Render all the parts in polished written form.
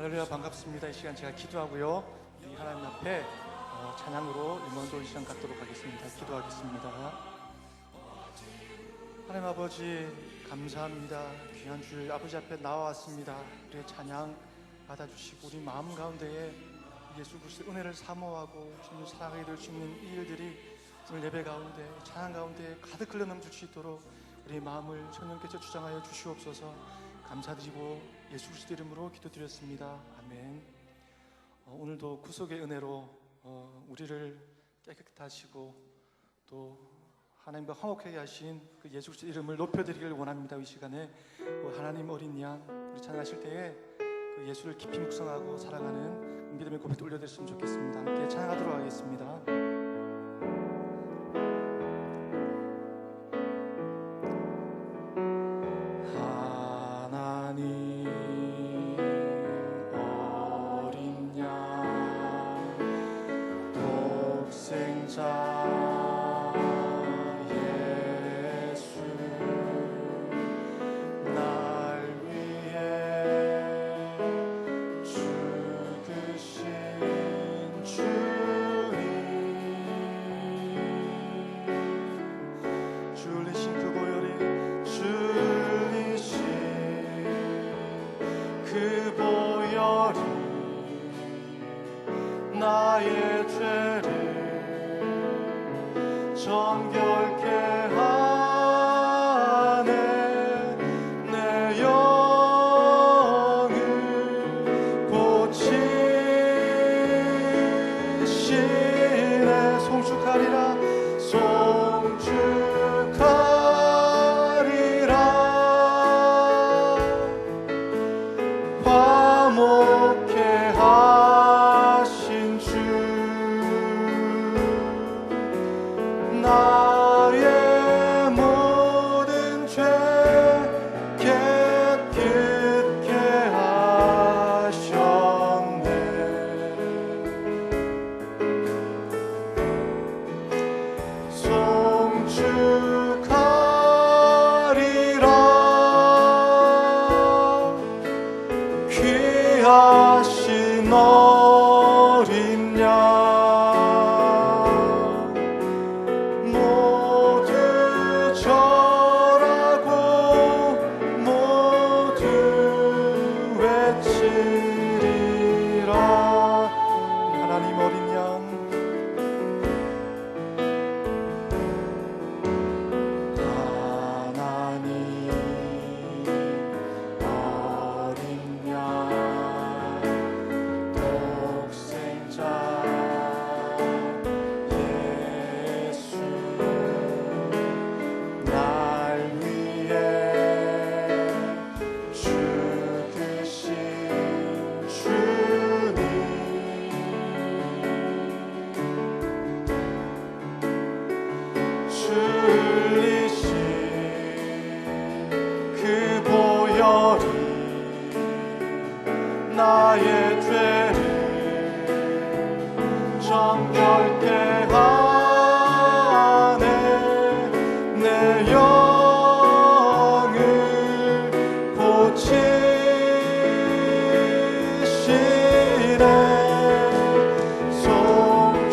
할렐루야, 반갑습니다. 이 시간 제가 기도하고요, 이 하나님 앞에 찬양으로 임원돌 시간 갖도록 하겠습니다. 기도하겠습니다. 하나님 아버지 감사합니다. 귀한 주일 아버지 앞에 나와왔습니다. 우리의 찬양 받아주시고 우리 마음 가운데에 예수 그리스도의 은혜를 사모하고 주님을 사랑하게 될 수 있는 이 일들이 오늘 예배 가운데 찬양 가운데 가득 흘러넘칠 수 있도록 우리의 마음을 성령께서 주장하여 주시옵소서. 감사드리고 예수 그리스도 이름으로 기도드렸습니다. 아멘. 오늘도 구속의 은혜로 우리를 깨끗하시고 또 하나님과 화목하게 하신 그 예수 그리스도 이름을 높여드리기를 원합니다. 이 시간에 하나님 어린 양 우리 찬양하실 때에 그 예수를 깊이 묵상하고 사랑하는 믿음의 고백을 올려드렸으면 좋겠습니다. 함께 찬양하도록 하겠습니다. 나의 죄를 정결케 하네. 내 영을 고치시네. 송축하리라 송축하리라. 화목케 나의 모든 죄 깨끗게 하셨네. 송축하리라. 귀하신 어린 양 나의 죄를 정결케 하네. 내 영을 고치시네. 송축하리라.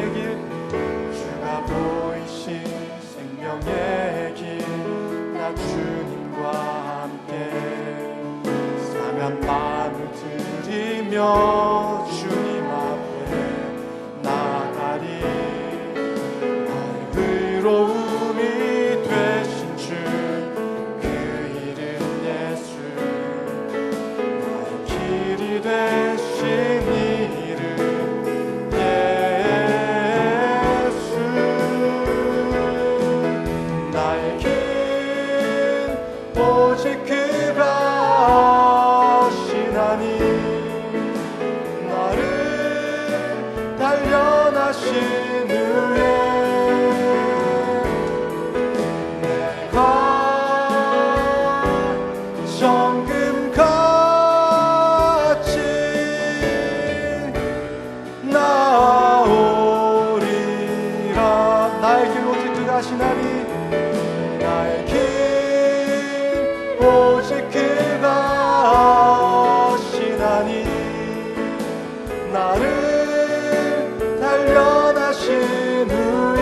생명의 길 주가 보이신 생명의 길 나 주님과 함께 사면 마음을 드리며 주님 앞에 나가리 나의 의로움이 되신 주 그 이름 예수 나의 길이 되신 이름 예수 나의 길 오직 그가 하시나니 나를 단련하신 후에 정금같이 나오리라 나의 길 오직 그가 하시나니 나의 길 오직 그가 하시나니 나를 단련하신 후에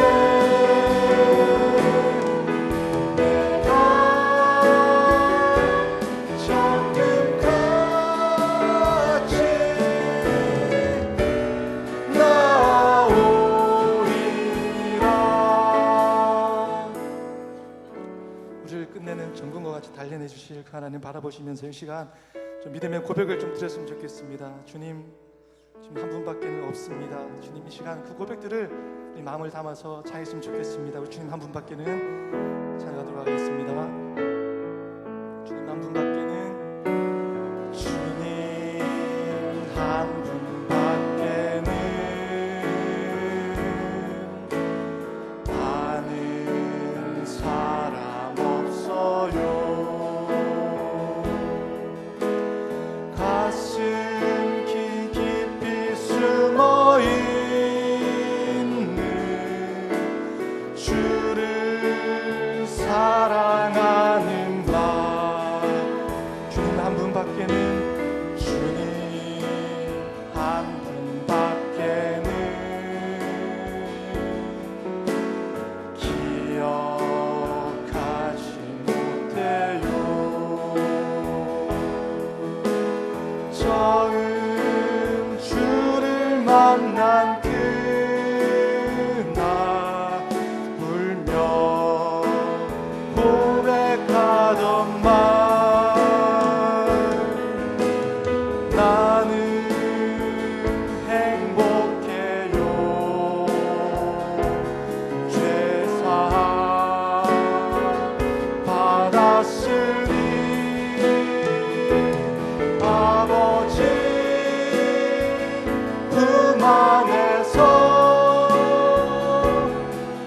정금과 같이 단련해 주실 그 하나님 바라보시면서 이 시간 좀 믿음의 고백을 좀 드렸으면 좋겠습니다. 주님, 지금 한 분밖에는 없습니다. 주님, 이 시간 그 고백들을 우리 마음을 담아서 찬양했으면 좋겠습니다. 우리 주님 한 분밖에는 찬양하도록 하겠습니다. 주님 한 분밖에는 주님 한 분밖에는 아는 사람 가슴 깊이 숨어있는 주를 사랑하는 나 주님 한 분밖에는 주님 한 분밖에는 기억하지 못해요 처음 주를 만난 그날 울며 고백하던 말 나는 행복해요 죄사함 받았으니 아버지 품 안에서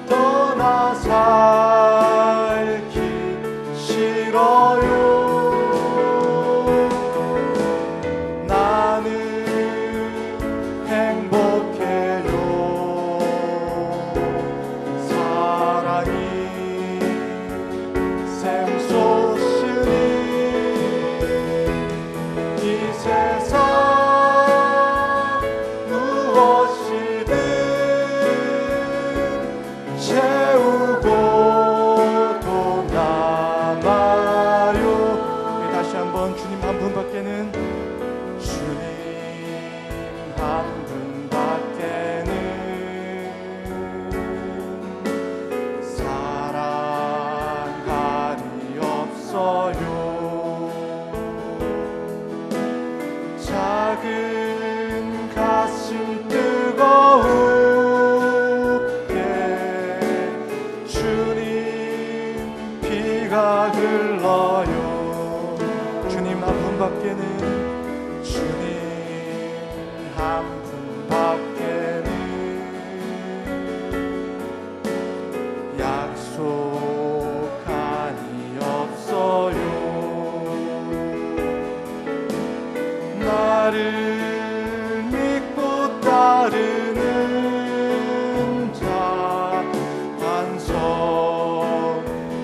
떠나 살기 싫어요 나는 행복해요 사랑이 샘솟으니 이 세상 무엇이든 채우고 또 남아요 다시 한번 주님 한 분밖에는 주님 한 분밖에는 사랑하리 없어요 작은 가슴 뜨거우게 주님 피가 흘러요 주님 한 분밖에는 주님 한 분밖에는 약속하니 없어요 나를 믿고 따르는 자 반석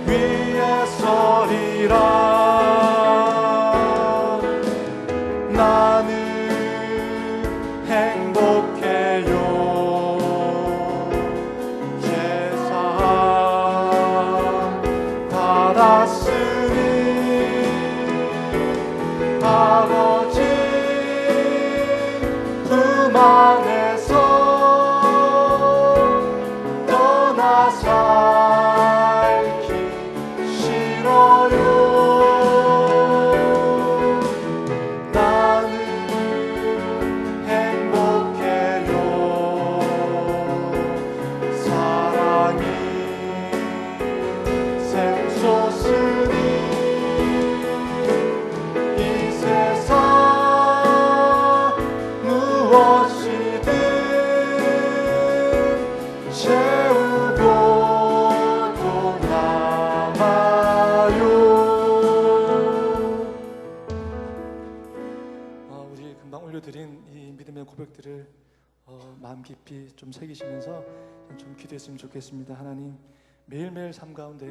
위에 서리라 나는 행복해요 고백들을 마음 깊이 좀 새기시면서 좀 기도했으면 좋겠습니다. 하나님, 매일매일 삶 가운데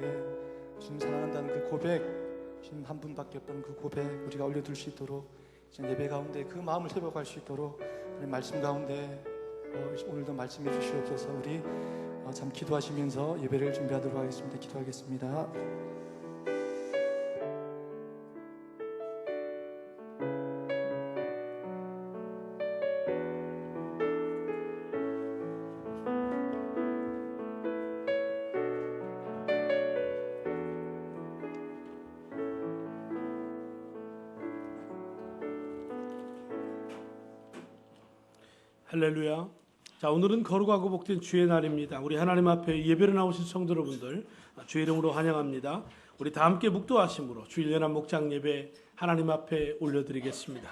주님 사랑한다는 그 고백, 주님 한 분밖에 없던 그 고백 우리가 올려둘 수 있도록, 예배 가운데 그 마음을 회복할 수 있도록 말씀 가운데 오늘도 말씀해 주시옵소서. 우리 참 기도하시면서 예배를 준비하도록 하겠습니다. 기도하겠습니다. 할렐루야. 자, 오늘은 거룩하고 복된 주의 날입니다. 우리 하나님 앞에 예배를 나오신 성도 여러분들 주의 이름으로 환영합니다. 우리 다 함께 묵도하심으로 주일 연합 목장 예배 하나님 앞에 올려드리겠습니다.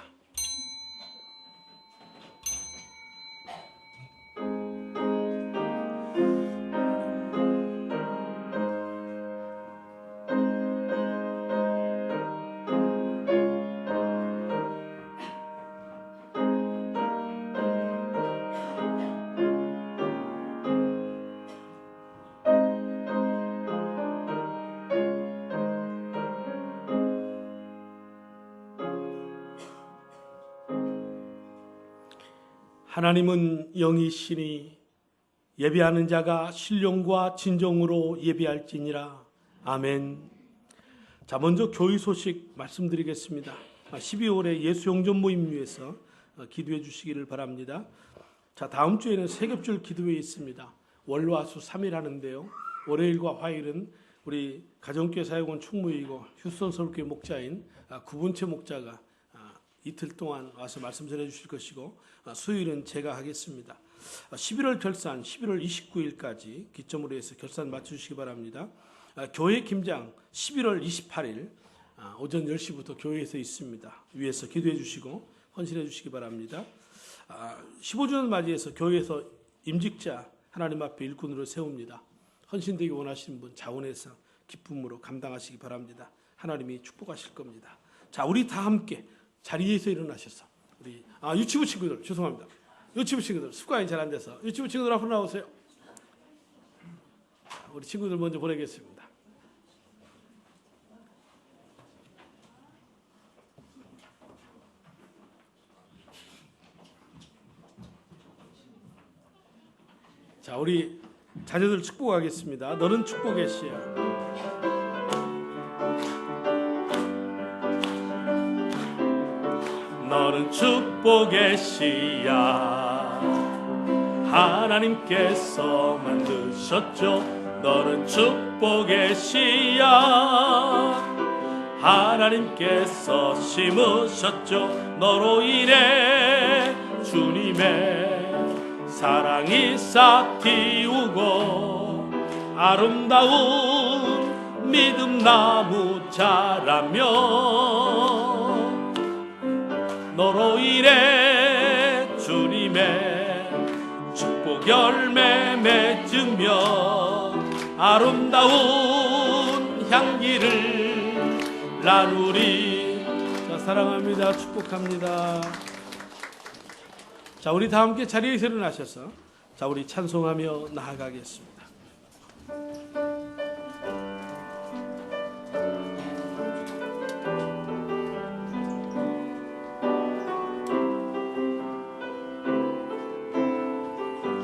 하나님은 영이시니 예배하는 자가 신령과 진정으로 예배할지니라. 아멘. 자, 먼저 교회 소식 말씀드리겠습니다. 12월에 예수 영접 모임 위해서 기도해 주시기를 바랍니다. 자, 다음 주에는 세겹줄 기도회 있습니다. 월화수 3일 하는데요. 월요일과 화요일은 우리 가정교회 사역원 충무이고 휴스턴 서울교회 목자인 구분채 목자가 이틀 동안 와서 말씀 전해 주실 것이고, 수요일은 제가 하겠습니다. 11월 결산 11월 29일까지 기점으로 해서 결산 맞춰주시기 바랍니다. 교회 김장 11월 28일 오전 10시부터 교회에서 있습니다. 위에서 기도해 주시고 헌신해 주시기 바랍니다. 15주년 맞이해서 교회에서 임직자 하나님 앞에 일꾼으로 세웁니다. 헌신되기 원하시는 분 자원해서 기쁨으로 감당하시기 바랍니다. 하나님이 축복하실 겁니다. 자, 우리 다 함께 자리에서 일어나셔서 우리 유치부 친구들, 죄송합니다. 유치부 친구들 습관이 잘 안 돼서 유치부 친구들 앞으로 나오세요. 우리 친구들 먼저 보내겠습니다. 자, 우리 자녀들 축복하겠습니다. 너는 축복의 씨야. 너는 축복의 씨야. 하나님께서 만드셨죠. 너는 축복의 씨야. 하나님께서 심으셨죠. 너로 인해 주님의 사랑이 싹 틔우고 아름다운 믿음 나무 자라며 너로 인해 주님의 축복 열매 맺으며 아름다운 향기를 나누리. 자, 사랑합니다. 축복합니다. 자, 우리 다 함께 자리에서 일어나셔서 자, 우리 찬송하며 나아가겠습니다.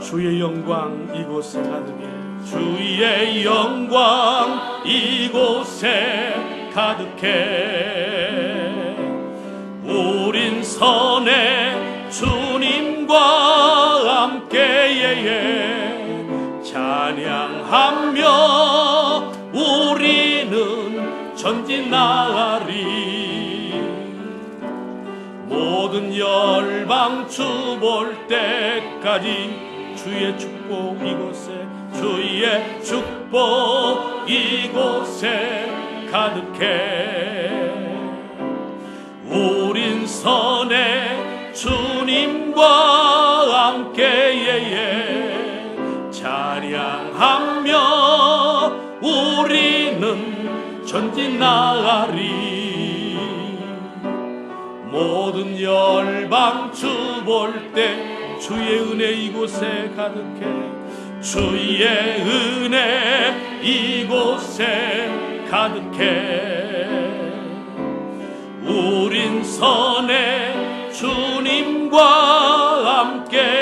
주의 영광 이곳에 가득해. 주의 영광 이곳에 가득해. 우린 선해 주님과 함께 찬양하며 우리는 전진 나가리. 모든 열방 주 볼 때까지 주의 축복 이곳에, 주의 축복 이곳에 가득해. 우린 선해 주님과 함께 찬양하며 우리는 전진 나가리. 모든 열방 주 볼 때 주의 은혜 이곳에 가득해 주의 은혜 이곳에 가득해 우린 선의 주님과 함께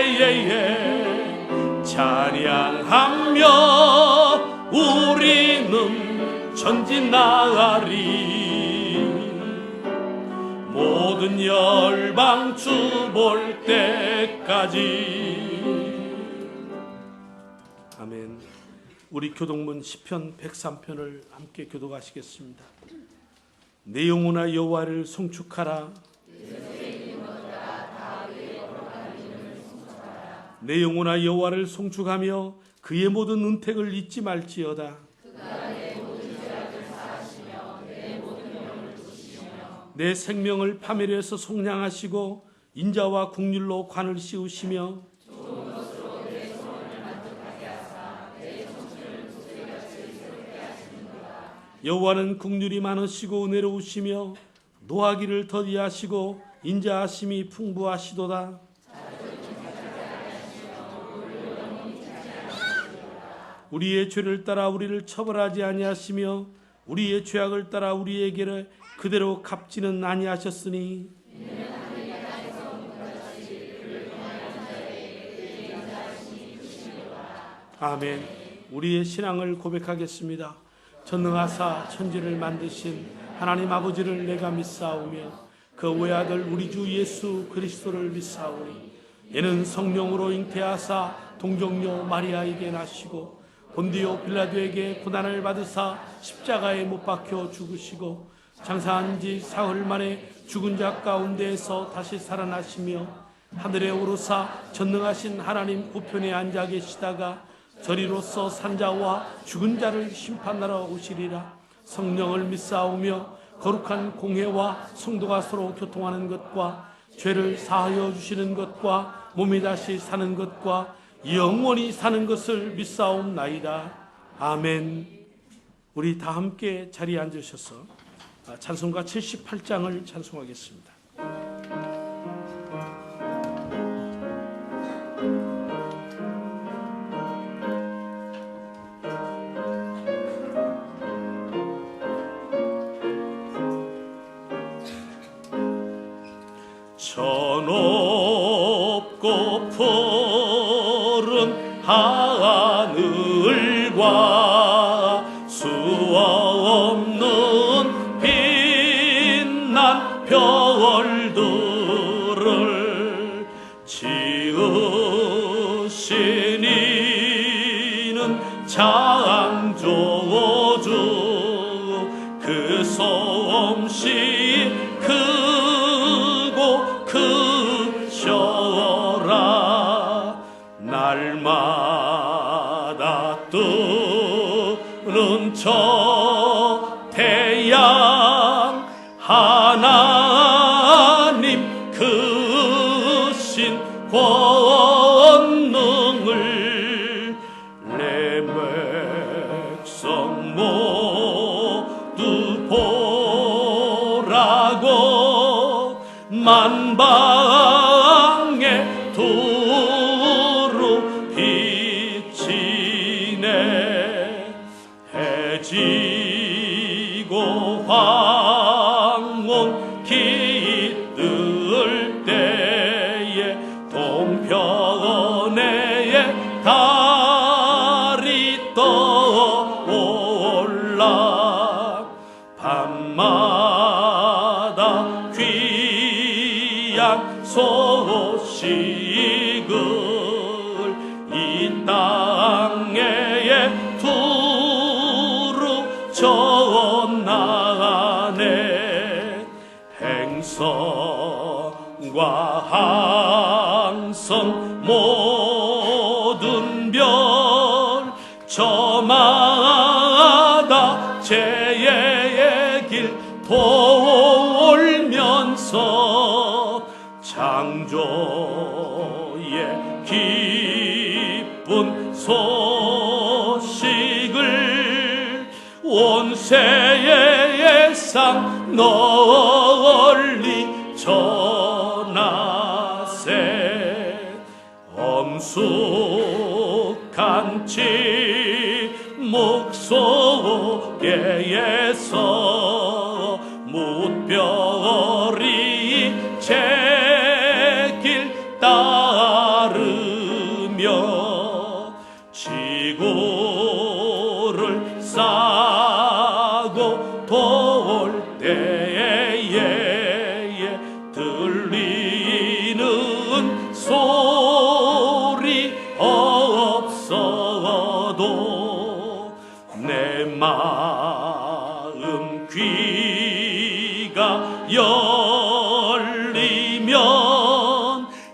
찬양하며 우리는 전진 나가리 모든 열방 주 볼 때까지. 아멘. 우리 교동문 시편 103편을 함께 교독하시겠습니다. 내 영혼아 여호와를 송축하라. 내 영혼아 여호와를 송축하며 그의 모든 은택을 잊지 말지어다. 내 생명을 파멸해서 속량하시고 인자와 국률로 관을 씌우시며 여호와는 국률이 많으시고 은혜로우시며 노하기를 더디하시고 인자하심이 풍부하시도다. 우리의 죄를 따라 우리를 처벌하지 아니하시며 우리의 죄악을 따라 우리에게 그대로 갚지는 아니하셨으니 아멘. 우리의 신앙을 고백하겠습니다. 전능하사 천지를 만드신 하나님 아버지를 내가 믿사오며 그 외아들 우리 주 예수 그리스도를 믿사오니 이는 성령으로 잉태하사 동정녀 마리아에게 나시고 본디오 빌라도에게 고난을 받으사 십자가에 못 박혀 죽으시고 장사한 지 사흘 만에 죽은 자 가운데에서 다시 살아나시며 하늘에 오르사 전능하신 하나님 우편에 앉아 계시다가 저리로서 산자와 죽은 자를 심판하러 오시리라. 성령을 믿사오며 거룩한 공회와 성도가 서로 교통하는 것과 죄를 사하여 주시는 것과 몸이 다시 사는 것과 영원히 사는 것을 믿사옵나이다. 아멘. 우리 다 함께 자리에 앉으셔서 찬송가 78장을 찬송하겠습니다. 저 높고 푸른 하늘과 수없는 빛난 별들을 지으신 이는 창조주 그 솜씨 크고 크셔라. 날마다 뜨는 저 태양 하나님 그 신 권능을 내 백성 모두 보라고 만방에 두루 비치네. 해지고 황혼 깃들 때에 동편에 달이 떠올라 밤마다 귀한 소식을 이 땅에 두루 전하네. 행성과 항성 모든 별 저마다 죄의 길 돌면서 창조의 기쁜 소식을 온 세상 널리 전 정치 목 속에서 뭇별이 제길 따르며 지구를 싸고 돌 때에 들리는 소리 없어도 내 마음 귀가 열리면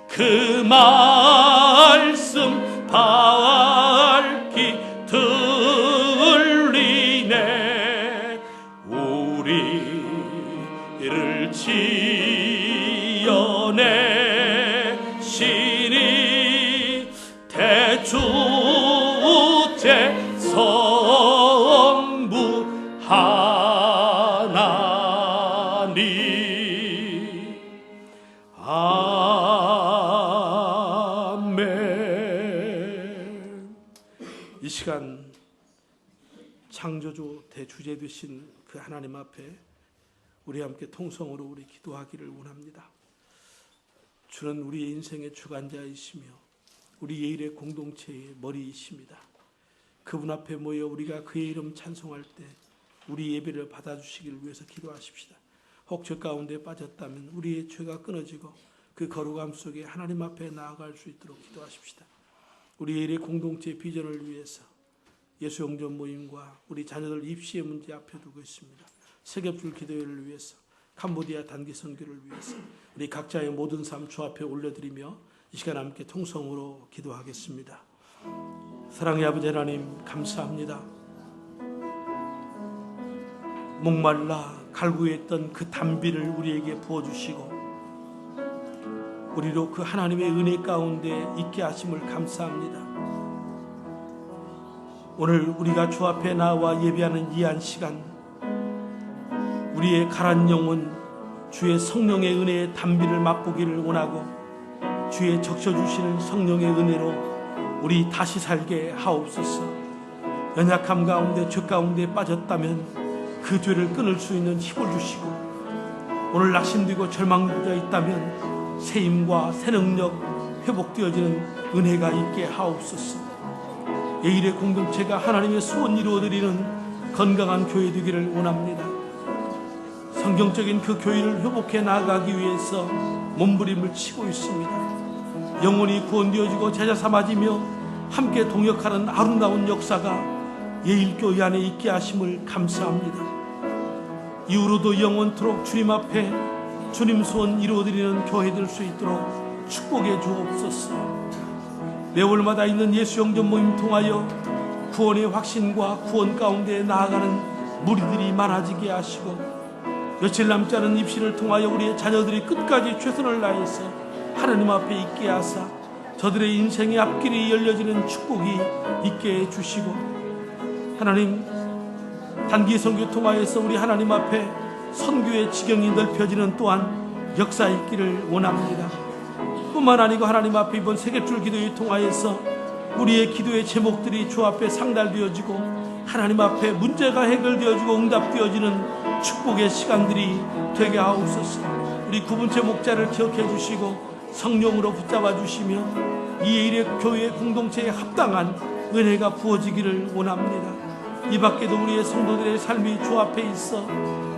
그 말씀 밝히 들리네. 우리를 지어내 신이 대주제 성부 하나님. 아멘. 이 시간 창조주 대주제 되신 그 하나님 앞에 우리 함께 통성으로 우리 기도하기를 원합니다. 주는 우리의 인생의 주관자이시며 우리 예일의 공동체의 머리이십니다. 그분 앞에 모여 우리가 그의 이름 찬송할 때 우리 예배를 받아주시기를 위해서 기도하십시다. 혹 저 가운데 빠졌다면 우리의 죄가 끊어지고 그 거룩함 속에 하나님 앞에 나아갈 수 있도록 기도하십시다. 우리 예일의 공동체의 비전을 위해서 예수 영전 모임과 우리 자녀들 입시의 문제 앞에 두고 있습니다. 세겹줄 기도회를 위해서, 캄보디아 단기 선교를 위해서 우리 각자의 모든 삶 주 앞에 올려드리며 이 시간 함께 통성으로 기도하겠습니다. 사랑의 아버지 하나님, 감사합니다. 목말라 갈구했던 그 단비를 우리에게 부어주시고 우리로 그 하나님의 은혜 가운데 있게 하심을 감사합니다. 오늘 우리가 주 앞에 나와 예배하는 이 한 시간, 우리의 가란 영혼 주의 성령의 은혜의 단비를 맛보기를 원하고 주의 적셔주시는 성령의 은혜로 우리 다시 살게 하옵소서. 연약함 가운데 죄 가운데 빠졌다면 그 죄를 끊을 수 있는 힘을 주시고, 오늘 낙심되고 절망되어 있다면 새 힘과 새 능력 회복되어지는 은혜가 있게 하옵소서. 예일의 공동체가 하나님의 소원 이루어드리는 건강한 교회 되기를 원합니다. 성경적인 그 교회를 회복해 나아가기 위해서 몸부림을 치고 있습니다. 영혼이 구원되어지고 제자 삼아지며 함께 동역하는 아름다운 역사가 예일교회 안에 있게 하심을 감사합니다. 이후로도 영원토록 주님 앞에 주님 소원 이루어드리는 교회 될 수 있도록 축복해 주옵소서. 매월마다 있는 예수 영전 모임 통하여 구원의 확신과 구원 가운데 나아가는 무리들이 많아지게 하시고, 며칠 남지 않은 입시를 통하여 우리의 자녀들이 끝까지 최선을 다해서 하나님 앞에 있게 하사 저들의 인생의 앞길이 열려지는 축복이 있게 해주시고, 하나님 단기 선교 통하여서 우리 하나님 앞에 선교의 지경이 넓혀지는 또한 역사 있기를 원합니다. 뿐만 아니고 하나님 앞에 이번 세계줄 기도에 통하여서 우리의 기도의 제목들이 주 앞에 상달되어지고 하나님 앞에 문제가 해결되어지고 응답되어지는 축복의 시간들이 되게 하옵소서. 우리 구분체 목자를 기억해 주시고 성령으로 붙잡아 주시며 이 예일의 교회 공동체에 합당한 은혜가 부어지기를 원합니다. 이 밖에도 우리의 성도들의 삶이 주 앞에 있어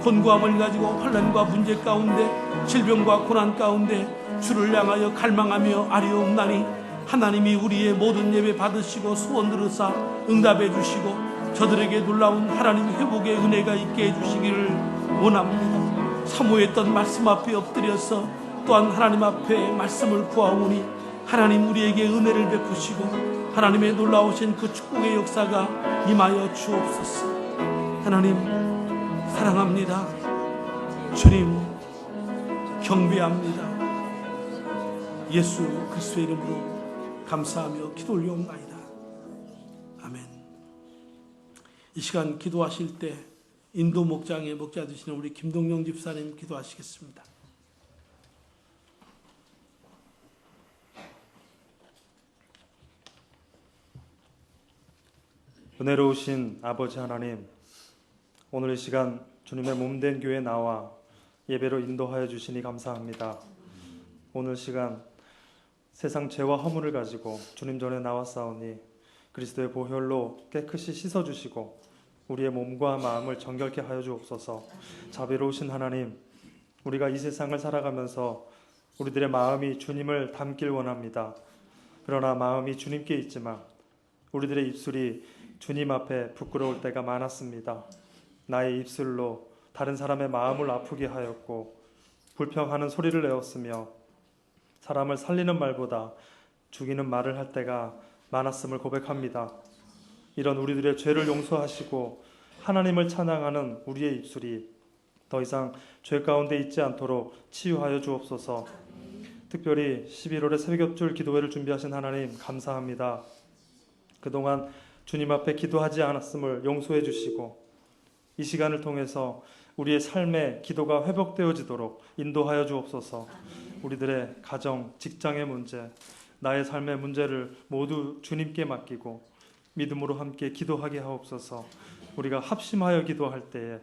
곤고함을 가지고 환난과 문제 가운데 질병과 고난 가운데 주를 향하여 갈망하며 아뢰옵나니 하나님이 우리의 모든 예배 받으시고 소원 들으사 응답해 주시고 저들에게 놀라운 하나님 회복의 은혜가 있게 해주시기를 원합니다. 사모했던 말씀 앞에 엎드려서 또한 하나님 앞에 말씀을 구하오니 하나님 우리에게 은혜를 베푸시고 하나님의 놀라우신 그 축복의 역사가 임하여 주옵소서. 하나님 사랑합니다. 주님 경배합니다. 예수 그리스도의 이름으로 감사하며 기도 올려옵나이다. 아멘. 이 시간 기도하실 때 인도 목장의 목자 되시는 우리 김동영 집사님 기도하시겠습니다. 은혜로우신 아버지 하나님, 오늘 이 시간 주님의 몸된 교회에 나와 예배로 인도하여 주시니 감사합니다. 오늘 시간 세상 죄와 허물을 가지고 주님 전에 나왔사오니 그리스도의 보혈로 깨끗이 씻어주시고 우리의 몸과 마음을 정결케 하여 주옵소서. 자비로우신 하나님, 우리가 이 세상을 살아가면서 우리들의 마음이 주님을 닮길 원합니다. 그러나 마음이 주님께 있지만 우리들의 입술이 주님 앞에 부끄러울 때가 많았습니다. 나의 입술로 다른 사람의 마음을 아프게 하였고 불평하는 소리를 내었으며 사람을 살리는 말보다 죽이는 말을 할 때가 많았음을 고백합니다. 이런 우리들의 죄를 용서하시고 하나님을 찬양하는 우리의 입술이 더 이상 죄 가운데 있지 않도록 치유하여 주옵소서. 특별히 11월의 새벽줄 기도회를 준비하신 하나님 감사합니다. 그동안 주님 앞에 기도하지 않았음을 용서해 주시고 이 시간을 통해서 우리의 삶의 기도가 회복되어지도록 인도하여 주옵소서. 우리들의 가정, 직장의 문제, 나의 삶의 문제를 모두 주님께 맡기고 믿음으로 함께 기도하게 하옵소서. 우리가 합심하여 기도할 때에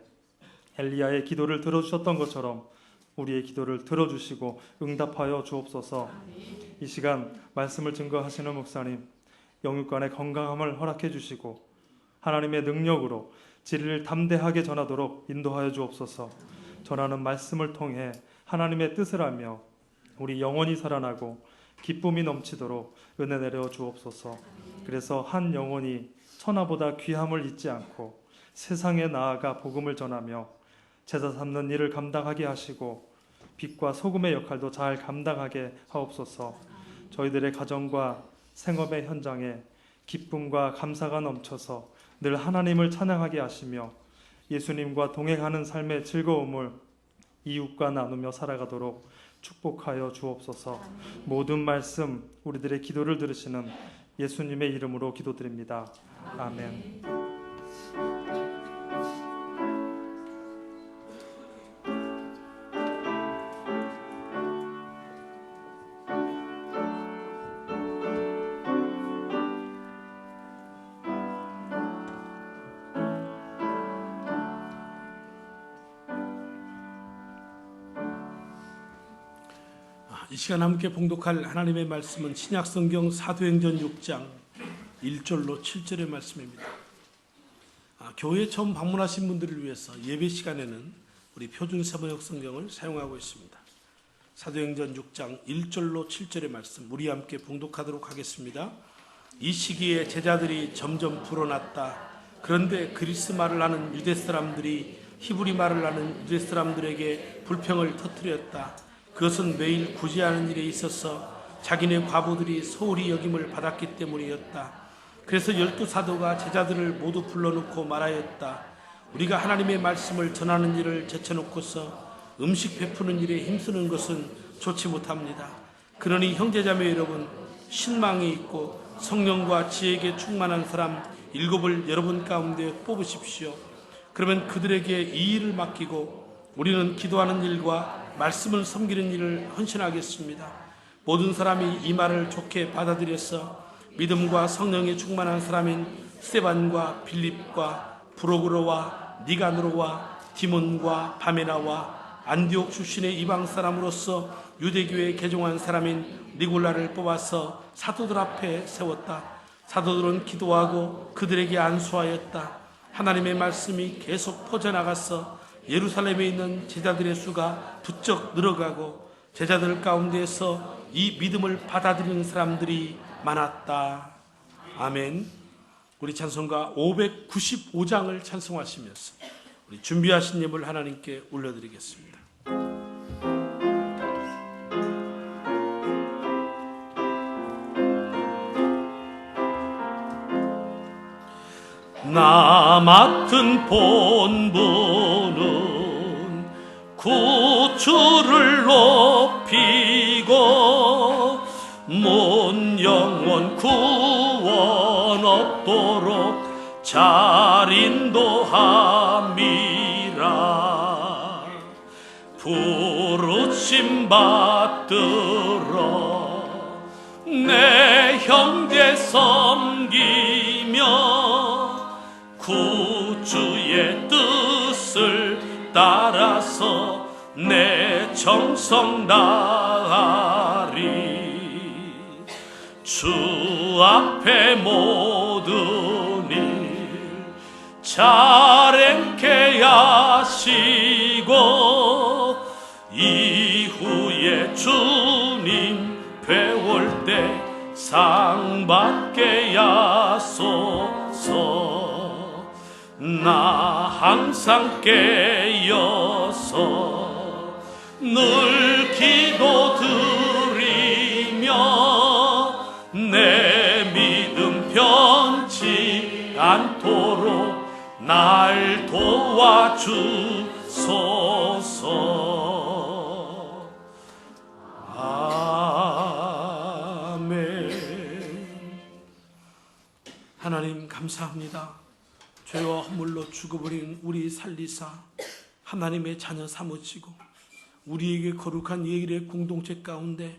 엘리야의 기도를 들어주셨던 것처럼 우리의 기도를 들어주시고 응답하여 주옵소서. 이 시간 말씀을 증거하시는 목사님, 영육간의 건강함을 허락해 주시고 하나님의 능력으로 진리를 담대하게 전하도록 인도하여 주옵소서. 전하는 말씀을 통해 하나님의 뜻을 알며 우리 영혼이 살아나고 기쁨이 넘치도록 은혜 내려 주옵소서. 그래서 한 영혼이 천하보다 귀함을 잊지 않고 세상에 나아가 복음을 전하며 제자 삼는 일을 감당하게 하시고 빛과 소금의 역할도 잘 감당하게 하옵소서. 저희들의 가정과 생업의 현장에 기쁨과 감사가 넘쳐서 늘 하나님을 찬양하게 하시며 예수님과 동행하는 삶의 즐거움을 이웃과 나누며 살아가도록 축복하여 주옵소서. 모든 말씀 우리들의 기도를 들으시는 예수님의 이름으로 기도드립니다. 아멘. 이 시간 함께 봉독할 하나님의 말씀은 신약성경 사도행전 6장 1절로 7절의 말씀입니다. 교회 처음 방문하신 분들을 위해서 예배 시간에는 우리 표준 세번역 성경을 사용하고 있습니다. 사도행전 6장 1절로 7절의 말씀 우리 함께 봉독하도록 하겠습니다. 이 시기에 제자들이 점점 불어났다. 그런데 그리스 말을 하는 유대 사람들이 히브리 말을 하는 유대 사람들에게 불평을 터뜨렸다. 그것은 매일 구제하는 일에 있어서 자기네 과부들이 소홀히 여김을 받았기 때문이었다. 그래서 12사도가 제자들을 모두 불러놓고 말하였다. 우리가 하나님의 말씀을 전하는 일을 제쳐놓고서 음식 베푸는 일에 힘쓰는 것은 좋지 못합니다. 그러니 형제자매 여러분, 신망이 있고 성령과 지혜에 충만한 사람 7을 여러분 가운데 뽑으십시오. 그러면 그들에게 이 일을 맡기고 우리는 기도하는 일과 말씀을 섬기는 일을 헌신하겠습니다. 모든 사람이 이 말을 좋게 받아들여서 믿음과 성령에 충만한 사람인 스데반과 빌립과 브로그로와 니가노로와 디몬과 바메나와 안디옥 출신의 이방 사람으로서 유대교에 개종한 사람인 니골라를 뽑아서 사도들 앞에 세웠다. 사도들은 기도하고 그들에게 안수하였다. 하나님의 말씀이 계속 퍼져나가서 예루살렘에 있는 제자들의 수가 부쩍 늘어가고 제자들 가운데에서 이 믿음을 받아들이는 사람들이 많았다. 아멘. 우리 찬송가 595장을 찬송하시면서 우리 준비하신 예물 하나님께 올려드리겠습니다. 나 맡은 본분은 구주를 높이고 문 영원 구원 얻도록 잘 인도함이라. 부르심 받들어 내 형제 섬기며 가서 내 정성 다하리. 주 앞에 모든 일 잘 행케 하시고 이후에 주님 뵈올 때 상 받게 하소서. 나 항상 깨어서 늘 기도 드리며 내 믿음 변치 않도록 날 도와주소서. 아멘. 하나님 감사합니다. 죄와 허물로 죽어버린 우리 살리사 하나님의 자녀 삼으시고 우리에게 거룩한 예일의 공동체 가운데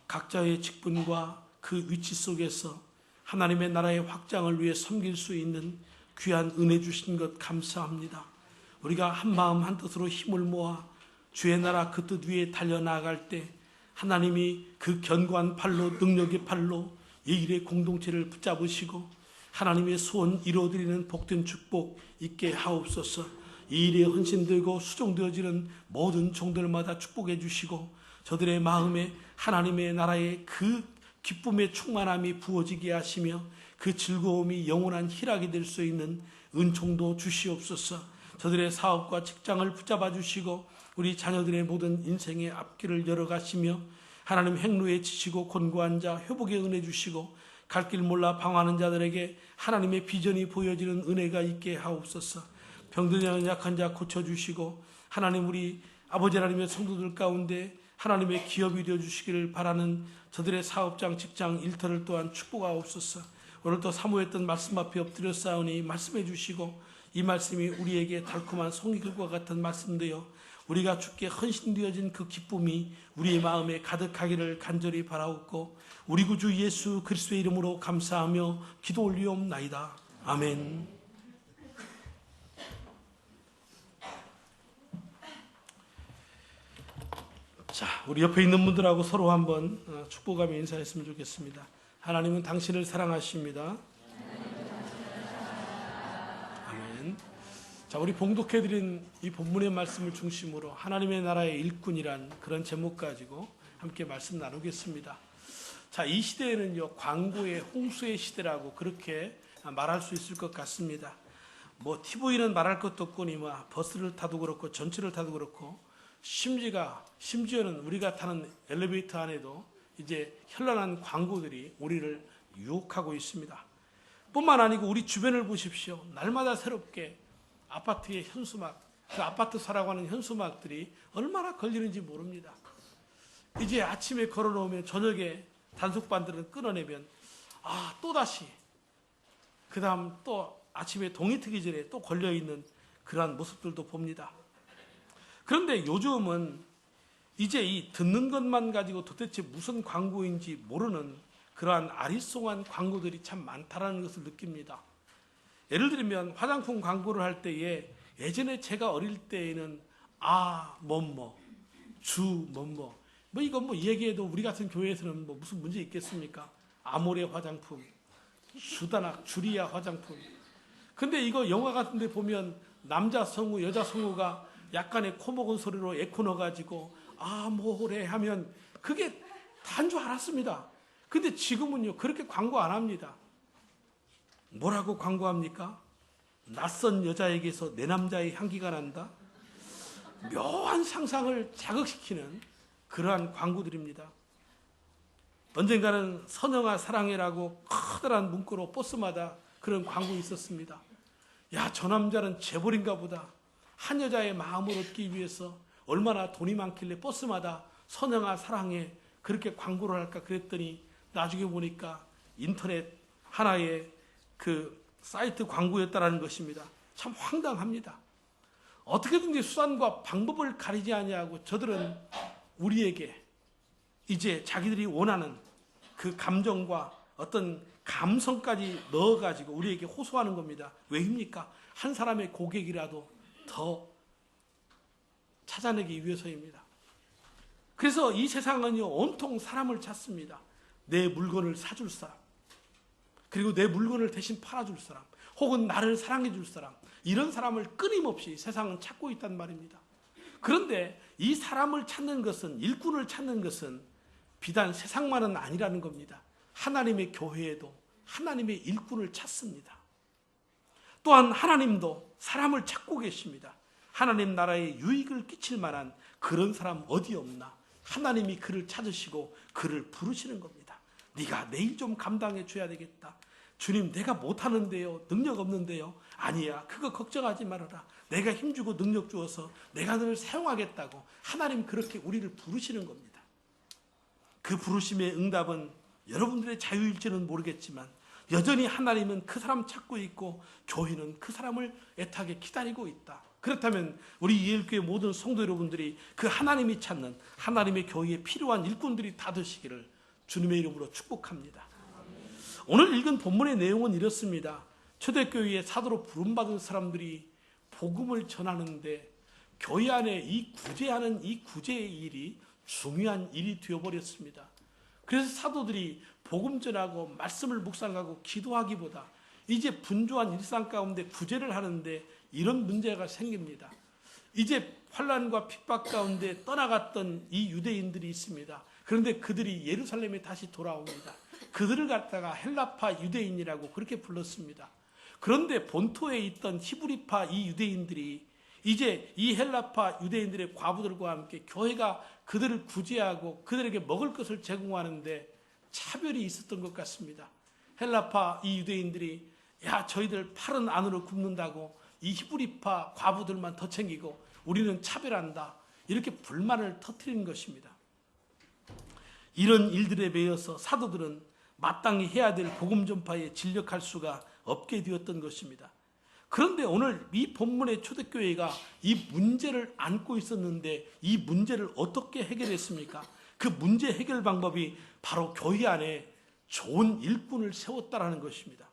각자의 직분과 그 위치 속에서 하나님의 나라의 확장을 위해 섬길 수 있는 귀한 은혜 주신 것 감사합니다. 우리가 한 마음 한 뜻으로 힘을 모아 주의 나라 그 뜻 위에 달려나갈 때 하나님이 그 견고한 팔로 능력의 팔로 예일의 공동체를 붙잡으시고 하나님의 소원 이루어드리는 복된 축복 있게 하옵소서. 이 일에 헌신되고 수종되어지는 모든 종들마다 축복해 주시고 저들의 마음에 하나님의 나라의 그 기쁨의 충만함이 부어지게 하시며 그 즐거움이 영원한 희락이 될 수 있는 은총도 주시옵소서. 저들의 사업과 직장을 붙잡아 주시고 우리 자녀들의 모든 인생의 앞길을 열어가시며 하나님 행로에 지치고 곤고한 자 회복의 은혜 주시고 갈 길 몰라 방황하는 자들에게 하나님의 비전이 보여지는 은혜가 있게 하옵소서. 병들지 약한 자 고쳐주시고 하나님 우리 아버지 하나님의 성도들 가운데 하나님의 기업이 되어주시기를 바라는 저들의 사업장 직장 일터를 또한 축복하옵소서. 오늘도 사모했던 말씀 앞에 엎드려 싸우니 말씀해 주시고 이 말씀이 우리에게 달콤한 송이글과 같은 말씀 되어 우리가 주께 헌신되어진 그 기쁨이 우리의 마음에 가득하기를 간절히 바라옵고 우리 구주 예수 그리스도의 이름으로 감사하며 기도 올리옵나이다. 아멘. 자, 우리 옆에 있는 분들하고 서로 한번 축복하며 인사했으면 좋겠습니다. 하나님은 당신을 사랑하십니다. 아멘. 자, 우리 봉독해드린 이 본문의 말씀을 중심으로 하나님의 나라의 일꾼이란 그런 제목 가지고 함께 말씀 나누겠습니다. 자, 이 시대에는요, 광고의 홍수의 시대라고 그렇게 말할 수 있을 것 같습니다. 뭐 TV는 말할 것도 없고니 뭐 버스를 타도 그렇고 전철을 타도 그렇고 심지어는 우리가 타는 엘리베이터 안에도 이제 현란한 광고들이 우리를 유혹하고 있습니다. 뿐만 아니고 우리 주변을 보십시오. 날마다 새롭게 아파트의 현수막, 그 아파트 사라고 하는 현수막들이 얼마나 걸리는지 모릅니다. 이제 아침에 걸어놓으면 저녁에 단속반들은 끊어내면 또다시 그 다음 또 아침에 동이 트기 전에 또 걸려있는 그러한 모습들도 봅니다. 그런데 요즘은 이제 이 듣는 것만 가지고 도대체 무슨 광고인지 모르는 그러한 아리송한 광고들이 참 많다라는 것을 느낍니다. 예를 들면 화장품 광고를 할 때에 예전에 제가 어릴 때에는 이건 얘기해도 우리 같은 교회에서는 무슨 문제 있겠습니까? 아모레 화장품, 주다낙, 주리아 화장품. 근데 이거 영화 같은 데 보면 남자 성우, 여자 성우가 약간의 코먹은 소리로 에코 넣어가지고 아모레 하면 그게 다인 줄 알았습니다. 근데 지금은요, 그렇게 광고 안 합니다. 뭐라고 광고합니까? 낯선 여자에게서 내 남자의 향기가 난다. 묘한 상상을 자극시키는 그러한 광고들입니다. 언젠가는 선영아 사랑해라고 커다란 문구로 버스마다 그런 광고 있었습니다. 야, 저 남자는 재벌인가 보다. 한 여자의 마음을 얻기 위해서 얼마나 돈이 많길래 버스마다 선영아 사랑해 그렇게 광고를 할까 그랬더니 나중에 보니까 인터넷 하나의 그 사이트 광고였다라는 것입니다. 참 황당합니다. 어떻게든지 수단과 방법을 가리지 아니하고 저들은 우리에게 이제 자기들이 원하는 그 감정과 어떤 감성까지 넣어가지고 우리에게 호소하는 겁니다. 왜입니까? 한 사람의 고객이라도 더 찾아내기 위해서입니다. 그래서 이 세상은요, 온통 사람을 찾습니다. 내 물건을 사줄 사람, 그리고 내 물건을 대신 팔아줄 사람, 혹은 나를 사랑해 줄 사람, 이런 사람을 끊임없이 세상은 찾고 있단 말입니다. 그런데 이 사람을 찾는 것은, 일꾼을 찾는 것은 비단 세상만은 아니라는 겁니다. 하나님의 교회에도 하나님의 일꾼을 찾습니다. 또한 하나님도 사람을 찾고 계십니다. 하나님 나라에 유익을 끼칠 만한 그런 사람 어디 없나? 하나님이 그를 찾으시고 그를 부르시는 겁니다. 네가 내일 좀 감당해 줘야 되겠다. 주님, 내가 못하는데요, 능력 없는데요. 아니야, 그거 걱정하지 말아라. 내가 힘주고 능력 주어서 내가 너를 사용하겠다고 하나님 그렇게 우리를 부르시는 겁니다. 그 부르심의 응답은 여러분들의 자유일지는 모르겠지만 여전히 하나님은 그 사람 찾고 있고 교회는 그 사람을 애타게 기다리고 있다. 그렇다면 우리 이엘교회 모든 성도 여러분들이 그 하나님이 찾는 하나님의 교회에 필요한 일꾼들이 다 되시기를 주님의 이름으로 축복합니다. 오늘 읽은 본문의 내용은 이렇습니다. 초대교회에 사도로 부름받은 사람들이 복음을 전하는데 교회 안에 이 구제하는 이 구제의 일이 중요한 일이 되어버렸습니다. 그래서 사도들이 복음 전하고 말씀을 묵상하고 기도하기보다 이제 분주한 일상 가운데 구제를 하는데 이런 문제가 생깁니다. 이제 환난과 핍박 가운데 떠나갔던 이 유대인들이 있습니다. 그런데 그들이 예루살렘에 다시 돌아옵니다. 그들을 갖다가 헬라파 유대인이라고 그렇게 불렀습니다. 그런데 본토에 있던 히브리파 이 유대인들이 이제 이 헬라파 유대인들의 과부들과 함께 교회가 그들을 구제하고 그들에게 먹을 것을 제공하는데 차별이 있었던 것 같습니다. 헬라파 이 유대인들이 야, 저희들 팔은 안으로 굽는다고 이 히브리파 과부들만 더 챙기고 우리는 차별한다, 이렇게 불만을 터뜨리는 것입니다. 이런 일들에 매여서 사도들은 마땅히 해야 될 복음 전파에 진력할 수가 없게 되었던 것입니다. 그런데 오늘 이 본문의 초대교회가 이 문제를 안고 있었는데 이 문제를 어떻게 해결했습니까? 그 문제 해결 방법이 바로 교회 안에 좋은 일꾼을 세웠다라는 것입니다.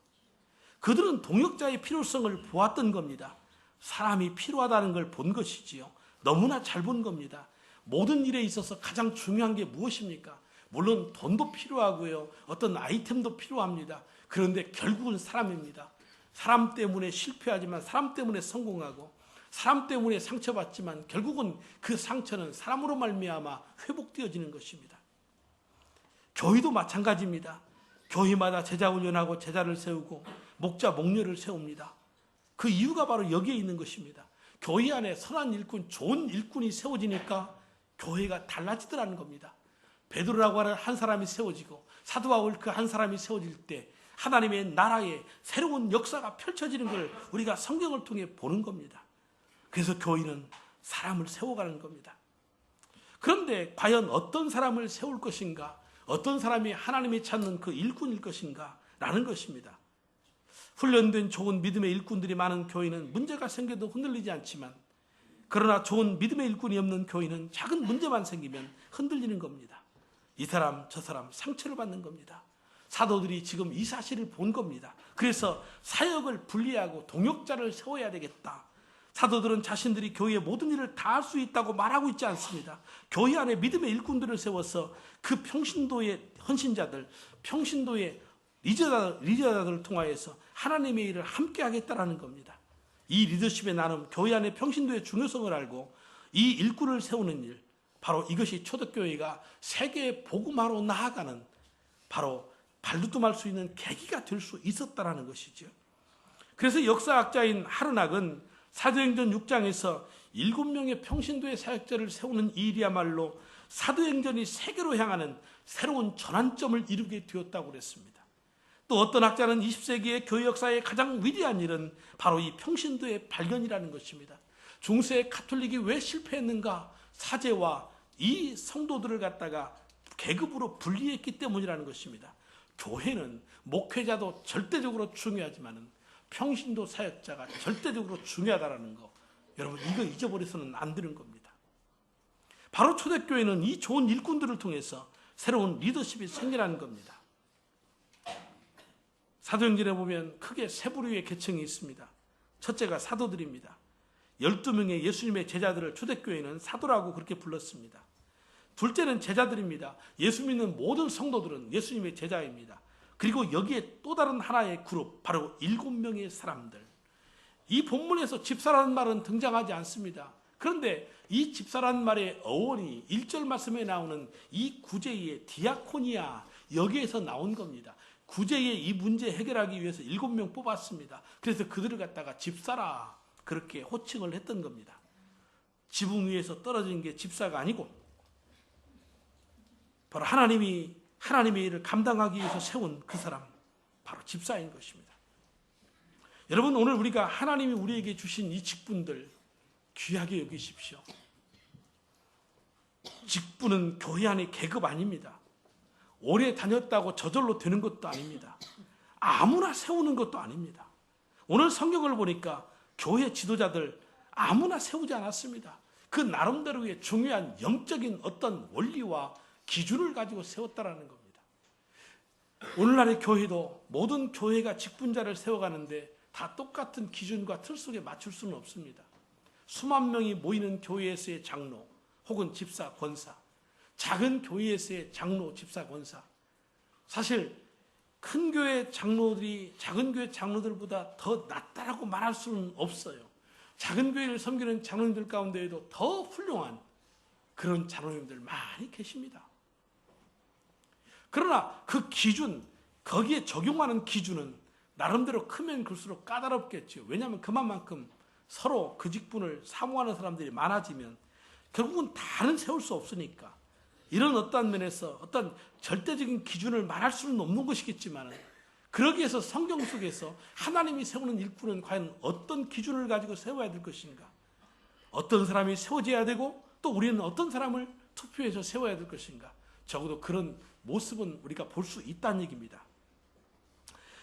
그들은 동역자의 필요성을 보았던 겁니다. 사람이 필요하다는 걸 본 것이지요. 너무나 잘 본 겁니다. 모든 일에 있어서 가장 중요한 게 무엇입니까? 물론 돈도 필요하고요, 어떤 아이템도 필요합니다. 그런데 결국은 사람입니다. 사람 때문에 실패하지만 사람 때문에 성공하고 사람 때문에 상처받지만 결국은 그 상처는 사람으로 말미암아 회복되어지는 것입니다. 교회도 마찬가지입니다. 교회마다 제자 훈련하고 제자를 세우고 목자 목녀를 세웁니다. 그 이유가 바로 여기에 있는 것입니다. 교회 안에 선한 일꾼, 좋은 일꾼이 세워지니까 교회가 달라지더라는 겁니다. 베드로라고 하는 한 사람이 세워지고 사도 바울 그 한 사람이 세워질 때 하나님의 나라에 새로운 역사가 펼쳐지는 걸 우리가 성경을 통해 보는 겁니다. 그래서 교회는 사람을 세워가는 겁니다. 그런데 과연 어떤 사람을 세울 것인가, 어떤 사람이 하나님이 찾는 그 일꾼일 것인가 라는 것입니다. 훈련된 좋은 믿음의 일꾼들이 많은 교회는 문제가 생겨도 흔들리지 않지만, 그러나 좋은 믿음의 일꾼이 없는 교회는 작은 문제만 생기면 흔들리는 겁니다. 이 사람 저 사람 상처를 받는 겁니다. 사도들이 지금 이 사실을 본 겁니다. 그래서 사역을 분리하고 동역자를 세워야 되겠다. 사도들은 자신들이 교회의 모든 일을 다 할 수 있다고 말하고 있지 않습니다. 교회 안에 믿음의 일꾼들을 세워서 그 평신도의 헌신자들, 평신도의 리더들을 통하여서 하나님의 일을 함께 하겠다라는 겁니다. 이 리더십의 나눔, 교회 안에 평신도의 중요성을 알고 이 일꾼을 세우는 일, 바로 이것이 초대교회가 세계에 복음화로 나아가는 바로 발돋움할 수 있는 계기가 될 수 있었다라는 것이죠. 그래서 역사학자인 하르낙은 사도행전 6장에서 7명의 평신도의 사역자를 세우는 이 일이야말로 사도행전이 세계로 향하는 새로운 전환점을 이루게 되었다고 그랬습니다. 또 어떤 학자는 20세기의 교회 역사의 가장 위대한 일은 바로 이 평신도의 발견이라는 것입니다. 중세 가톨릭이 왜 실패했는가? 사제와 이 성도들을 갖다가 계급으로 분리했기 때문이라는 것입니다. 교회는 목회자도 절대적으로 중요하지만 평신도 사역자가 절대적으로 중요하다는 거, 여러분 이거 잊어버려서는 안 되는 겁니다. 바로 초대교회는 이 좋은 일꾼들을 통해서 새로운 리더십이 생겨나는 겁니다. 사도행전에 보면 크게 세 부류의 계층이 있습니다. 첫째가 사도들입니다. 12명의 예수님의 제자들을 초대교회는 사도라고 그렇게 불렀습니다. 둘째는 제자들입니다. 예수 믿는 모든 성도들은 예수님의 제자입니다. 그리고 여기에 또 다른 하나의 그룹, 바로 7명의 사람들. 이 본문에서 집사라는 말은 등장하지 않습니다. 그런데 이 집사라는 말의 어원이 1절 말씀에 나오는 이 구제의 디아코니아, 여기에서 나온 겁니다. 구제의 이 문제 해결하기 위해서 7명 뽑았습니다. 그래서 그들을 갖다가 집사라 그렇게 호칭을 했던 겁니다. 지붕 위에서 떨어진 게 집사가 아니고 바로 하나님의 일을 감당하기 위해서 세운 그 사람, 바로 집사인 것입니다. 여러분, 오늘 우리가 하나님이 우리에게 주신 이 직분들 귀하게 여기십시오. 직분은 교회 안의 계급 아닙니다. 오래 다녔다고 저절로 되는 것도 아닙니다. 아무나 세우는 것도 아닙니다. 오늘 성경을 보니까 교회 지도자들 아무나 세우지 않았습니다. 그 나름대로의 중요한 영적인 어떤 원리와 기준을 가지고 세웠다라는 겁니다. 오늘날의 교회도 모든 교회가 직분자를 세워가는데 다 똑같은 기준과 틀 속에 맞출 수는 없습니다. 수만 명이 모이는 교회에서의 장로 혹은 집사, 권사, 작은 교회에서의 장로, 집사, 권사. 사실 큰 교회 장로들이 작은 교회 장로들보다 더 낫다라고 말할 수는 없어요. 작은 교회를 섬기는 장로님들 가운데에도 더 훌륭한 그런 장로님들 많이 계십니다. 그러나 그 기준, 거기에 적용하는 기준은 나름대로 크면 클수록 까다롭겠죠. 왜냐하면 그만큼 서로 그 직분을 사모하는 사람들이 많아지면 결국은 다는 세울 수 없으니까 이런 어떠한 면에서 어떤 절대적인 기준을 말할 수는 없는 것이겠지만 그러기 위해서 성경 속에서 하나님이 세우는 일꾼은 과연 어떤 기준을 가지고 세워야 될 것인가, 어떤 사람이 세워져야 되고 또 우리는 어떤 사람을 투표해서 세워야 될 것인가, 적어도 그런 모습은 우리가 볼 수 있다는 얘기입니다.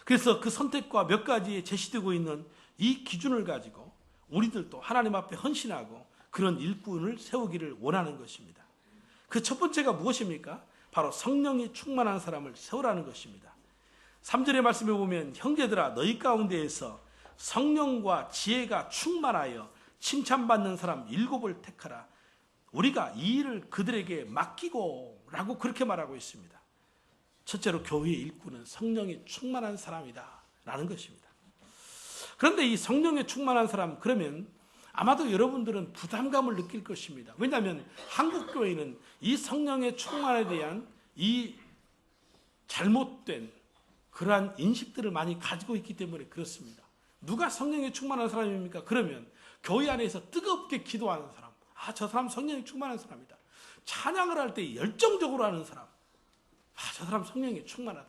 그래서 그 선택과 몇 가지에 제시되고 있는 이 기준을 가지고 우리들도 하나님 앞에 헌신하고 그런 일꾼을 세우기를 원하는 것입니다. 그 첫 번째가 무엇입니까? 바로 성령이 충만한 사람을 세우라는 것입니다. 3절의 말씀에 보면 형제들아 너희 가운데에서 성령과 지혜가 충만하여 칭찬받는 사람 7을 택하라. 우리가 이 일을 그들에게 맡기고 라고 그렇게 말하고 있습니다. 첫째로 교회의 일꾼은 성령이 충만한 사람이다 라는 것입니다. 그런데 이 성령에 충만한 사람, 그러면 아마도 여러분들은 부담감을 느낄 것입니다. 왜냐하면 한국교회는 이 성령의 충만에 대한 이 잘못된 그러한 인식들을 많이 가지고 있기 때문에 그렇습니다. 누가 성령에 충만한 사람입니까? 그러면 교회 안에서 뜨겁게 기도하는 사람, 저 사람 성령에 충만한 사람이다. 찬양을 할 때 열정적으로 하는 사람, 저 사람 성령에 충만하다.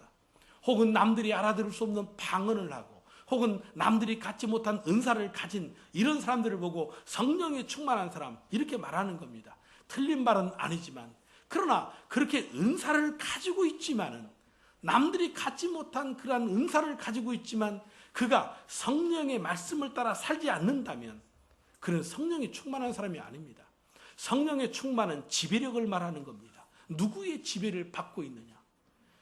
혹은 남들이 알아들을 수 없는 방언을 하고 혹은 남들이 갖지 못한 은사를 가진 이런 사람들을 보고 성령에 충만한 사람, 이렇게 말하는 겁니다. 틀린 말은 아니지만, 그러나 그렇게 은사를 가지고 있지만은, 남들이 갖지 못한 그러한 은사를 가지고 있지만 그가 성령의 말씀을 따라 살지 않는다면 그는 성령에 충만한 사람이 아닙니다. 성령의 충만은 지배력을 말하는 겁니다. 누구의 지배를 받고 있느냐?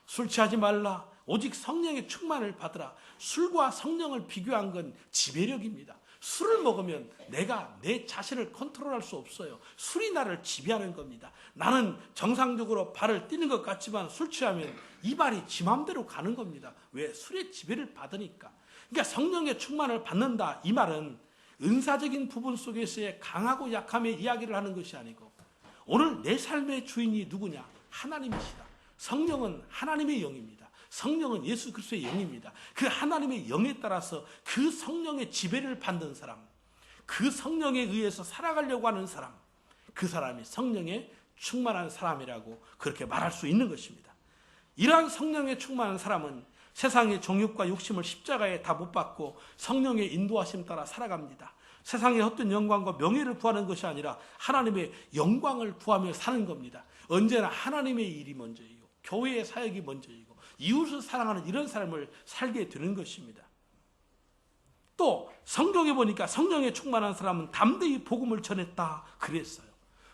술 취하지 말라, 오직 성령의 충만을 받으라. 술과 성령을 비교한 건 지배력입니다. 술을 먹으면 내가 내 자신을 컨트롤할 수 없어요. 술이 나를 지배하는 겁니다. 나는 정상적으로 발을 띄는 것 같지만 술 취하면 이 발이 지 맘대로 가는 겁니다. 왜? 술의 지배를 받으니까. 그러니까 성령의 충만을 받는다, 이 말은 은사적인 부분 속에서의 강하고 약함의 이야기를 하는 것이 아니고, 오늘 내 삶의 주인이 누구냐? 하나님이시다. 성령은 하나님의 영입니다. 성령은 예수 그리스도의 영입니다. 그 하나님의 영에 따라서 그 성령의 지배를 받는 사람, 그 성령에 의해서 살아가려고 하는 사람, 그 사람이 성령에 충만한 사람이라고 그렇게 말할 수 있는 것입니다. 이러한 성령에 충만한 사람은 세상의 정욕과 욕심을 십자가에 다 못 받고 성령의 인도하심 따라 살아갑니다. 세상의 헛된 영광과 명예를 구하는 것이 아니라 하나님의 영광을 구하며 사는 겁니다. 언제나 하나님의 일이 먼저이고 교회의 사역이 먼저이고 이웃을 사랑하는 이런 삶을 살게 되는 것입니다. 또 성경에 보니까 성령에 충만한 사람은 담대히 복음을 전했다 그랬어요.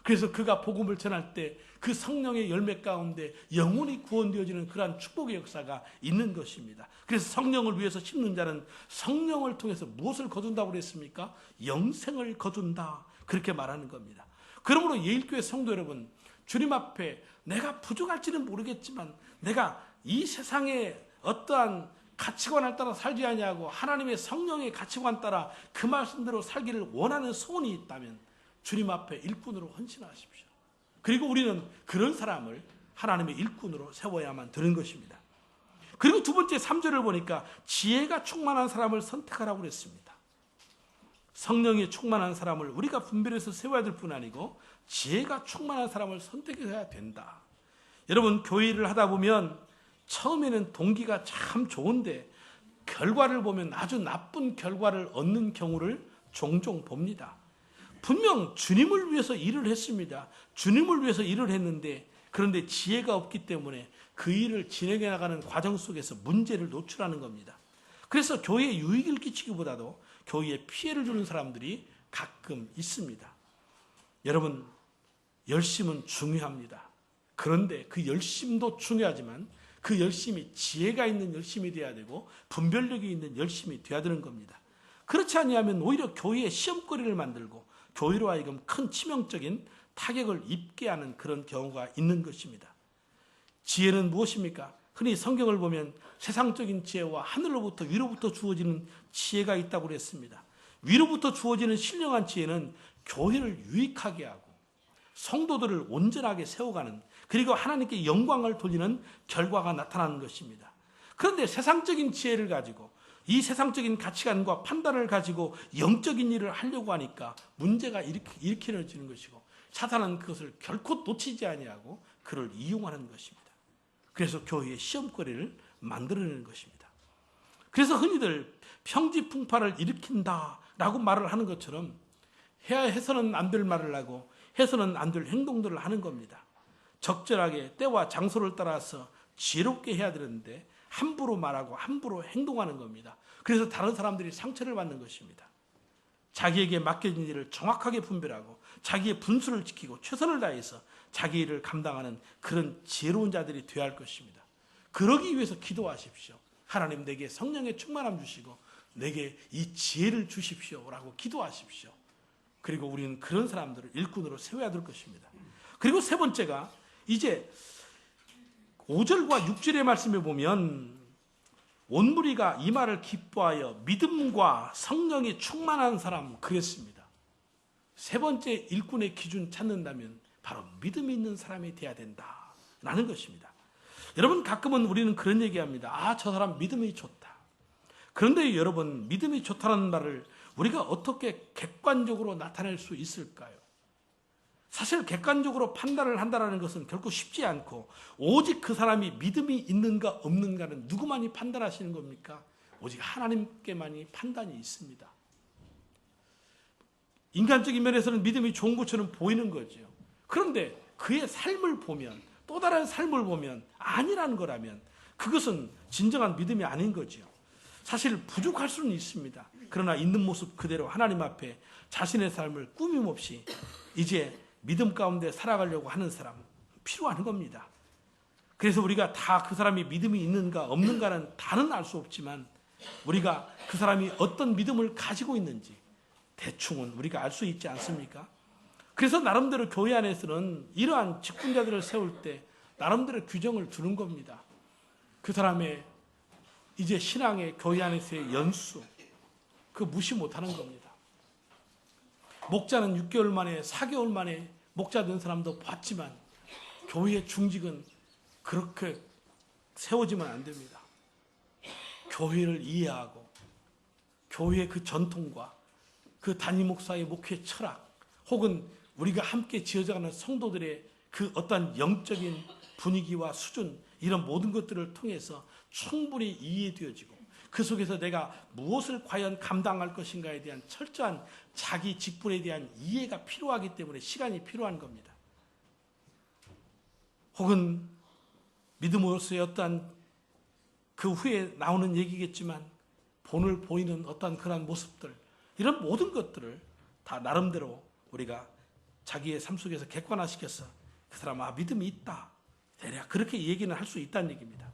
그래서 그가 복음을 전할 때 그 성령의 열매 가운데 영혼이 구원되어지는 그러한 축복의 역사가 있는 것입니다. 그래서 성령을 위해서 심는 자는 성령을 통해서 무엇을 거둔다고 그랬습니까? 영생을 거둔다. 그렇게 말하는 겁니다. 그러므로 예일교회 성도 여러분, 주님 앞에 내가 부족할지는 모르겠지만 내가 이 세상에 어떠한 가치관을 따라 살지 아니하고 하나님의 성령의 가치관 따라 그 말씀대로 살기를 원하는 소원이 있다면 주님 앞에 일꾼으로 헌신하십시오. 그리고 우리는 그런 사람을 하나님의 일꾼으로 세워야만 되는 것입니다. 그리고 두 번째 3절을 보니까 지혜가 충만한 사람을 선택하라고 그랬습니다. 성령이 충만한 사람을 우리가 분별해서 세워야 될 뿐 아니고 지혜가 충만한 사람을 선택해야 된다. 여러분, 교회 일을 하다 보면 처음에는 동기가 참 좋은데 결과를 보면 아주 나쁜 결과를 얻는 경우를 종종 봅니다. 분명 주님을 위해서 일을 했습니다. 주님을 위해서 일을 했는데 그런데 지혜가 없기 때문에 그 일을 진행해 나가는 과정 속에서 문제를 노출하는 겁니다. 그래서 교회에 유익을 끼치기보다도 교회에 피해를 주는 사람들이 가끔 있습니다. 여러분, 열심은 중요합니다. 그런데 그 열심도 중요하지만 그 열심이 지혜가 있는 열심이 되어야 되고 분별력이 있는 열심이 되어야 되는 겁니다. 그렇지 아니하면 오히려 교회에 시험거리를 만들고 교회로 하여금 큰 치명적인 타격을 입게 하는 그런 경우가 있는 것입니다. 지혜는 무엇입니까? 흔히 성경을 보면 세상적인 지혜와 하늘로부터 위로부터 주어지는 지혜가 있다고 그랬습니다. 위로부터 주어지는 신령한 지혜는 교회를 유익하게 하고 성도들을 온전하게 세워가는, 그리고 하나님께 영광을 돌리는 결과가 나타나는 것입니다. 그런데 세상적인 지혜를 가지고 이 세상적인 가치관과 판단을 가지고 영적인 일을 하려고 하니까 문제가 일으켜지는 것이고 사탄은 그것을 결코 놓치지 아니하고 그를 이용하는 것입니다. 그래서 교회의 시험거리를 만들어내는 것입니다. 그래서 흔히들 평지풍파를 일으킨다라고 말을 하는 것처럼 해서는 안 될 말을 하고 해서는 안 될 행동들을 하는 겁니다. 적절하게 때와 장소를 따라서 지혜롭게 해야 되는데 함부로 말하고 함부로 행동하는 겁니다. 그래서 다른 사람들이 상처를 받는 것입니다. 자기에게 맡겨진 일을 정확하게 분별하고 자기의 분수를 지키고 최선을 다해서 자기 일을 감당하는 그런 지혜로운 자들이 되어야 할 것입니다. 그러기 위해서 기도하십시오. 하나님, 내게 성령의 충만함 주시고 내게 이 지혜를 주십시오라고 기도하십시오. 그리고 우리는 그런 사람들을 일꾼으로 세워야 될 것입니다. 그리고 세 번째가 이제 5절과 6절의 말씀에 보면 온 무리가 이 말을 기뻐하여 믿음과 성령이 충만한 사람 그랬습니다. 세 번째 일꾼의 기준 찾는다면 바로 믿음이 있는 사람이 돼야 된다라는 것입니다. 여러분, 가끔은 우리는 그런 얘기합니다. 저 사람 믿음이 좋다. 그런데 여러분, 믿음이 좋다는 말을 우리가 어떻게 객관적으로 나타낼 수 있을까요? 사실 객관적으로 판단을 한다는 것은 결코 쉽지 않고 오직 그 사람이 믿음이 있는가 없는가는 누구만이 판단하시는 겁니까? 오직 하나님께만이 판단이 있습니다. 인간적인 면에서는 믿음이 좋은 것처럼 보이는 거죠. 그런데 그의 삶을 보면, 또 다른 삶을 보면 아니라는 거라면 그것은 진정한 믿음이 아닌 거죠. 사실 부족할 수는 있습니다. 그러나 있는 모습 그대로 하나님 앞에 자신의 삶을 꾸밈 없이 이제 믿음 가운데 살아가려고 하는 사람 필요한 겁니다. 그래서 우리가 다 그 사람이 믿음이 있는가 없는가는 다는 알 수 없지만 우리가 그 사람이 어떤 믿음을 가지고 있는지 대충은 우리가 알 수 있지 않습니까? 그래서 나름대로 교회 안에서는 이러한 직분자들을 세울 때 나름대로 규정을 두는 겁니다. 그 사람의 이제 신앙의 교회 안에서의 연수, 그 무시 못하는 겁니다. 목자는 6개월 만에 4개월 만에 목자 된 사람도 봤지만 교회의 중직은 그렇게 세워지면 안 됩니다. 교회를 이해하고 교회의 그 전통과 그 담임 목사의 목회 철학 혹은 우리가 함께 지어져가는 성도들의 그 어떤 영적인 분위기와 수준, 이런 모든 것들을 통해서 충분히 이해되어지고 그 속에서 내가 무엇을 과연 감당할 것인가에 대한 철저한 자기 직분에 대한 이해가 필요하기 때문에 시간이 필요한 겁니다. 혹은 믿음으로서의 어떠한 그 후에 나오는 얘기겠지만 본을 보이는 어떤 그런 모습들, 이런 모든 것들을 다 나름대로 우리가 자기의 삶 속에서 객관화시켜서 그 사람 믿음이 있다. 대략 그렇게 얘기는 할 수 있다는 얘기입니다.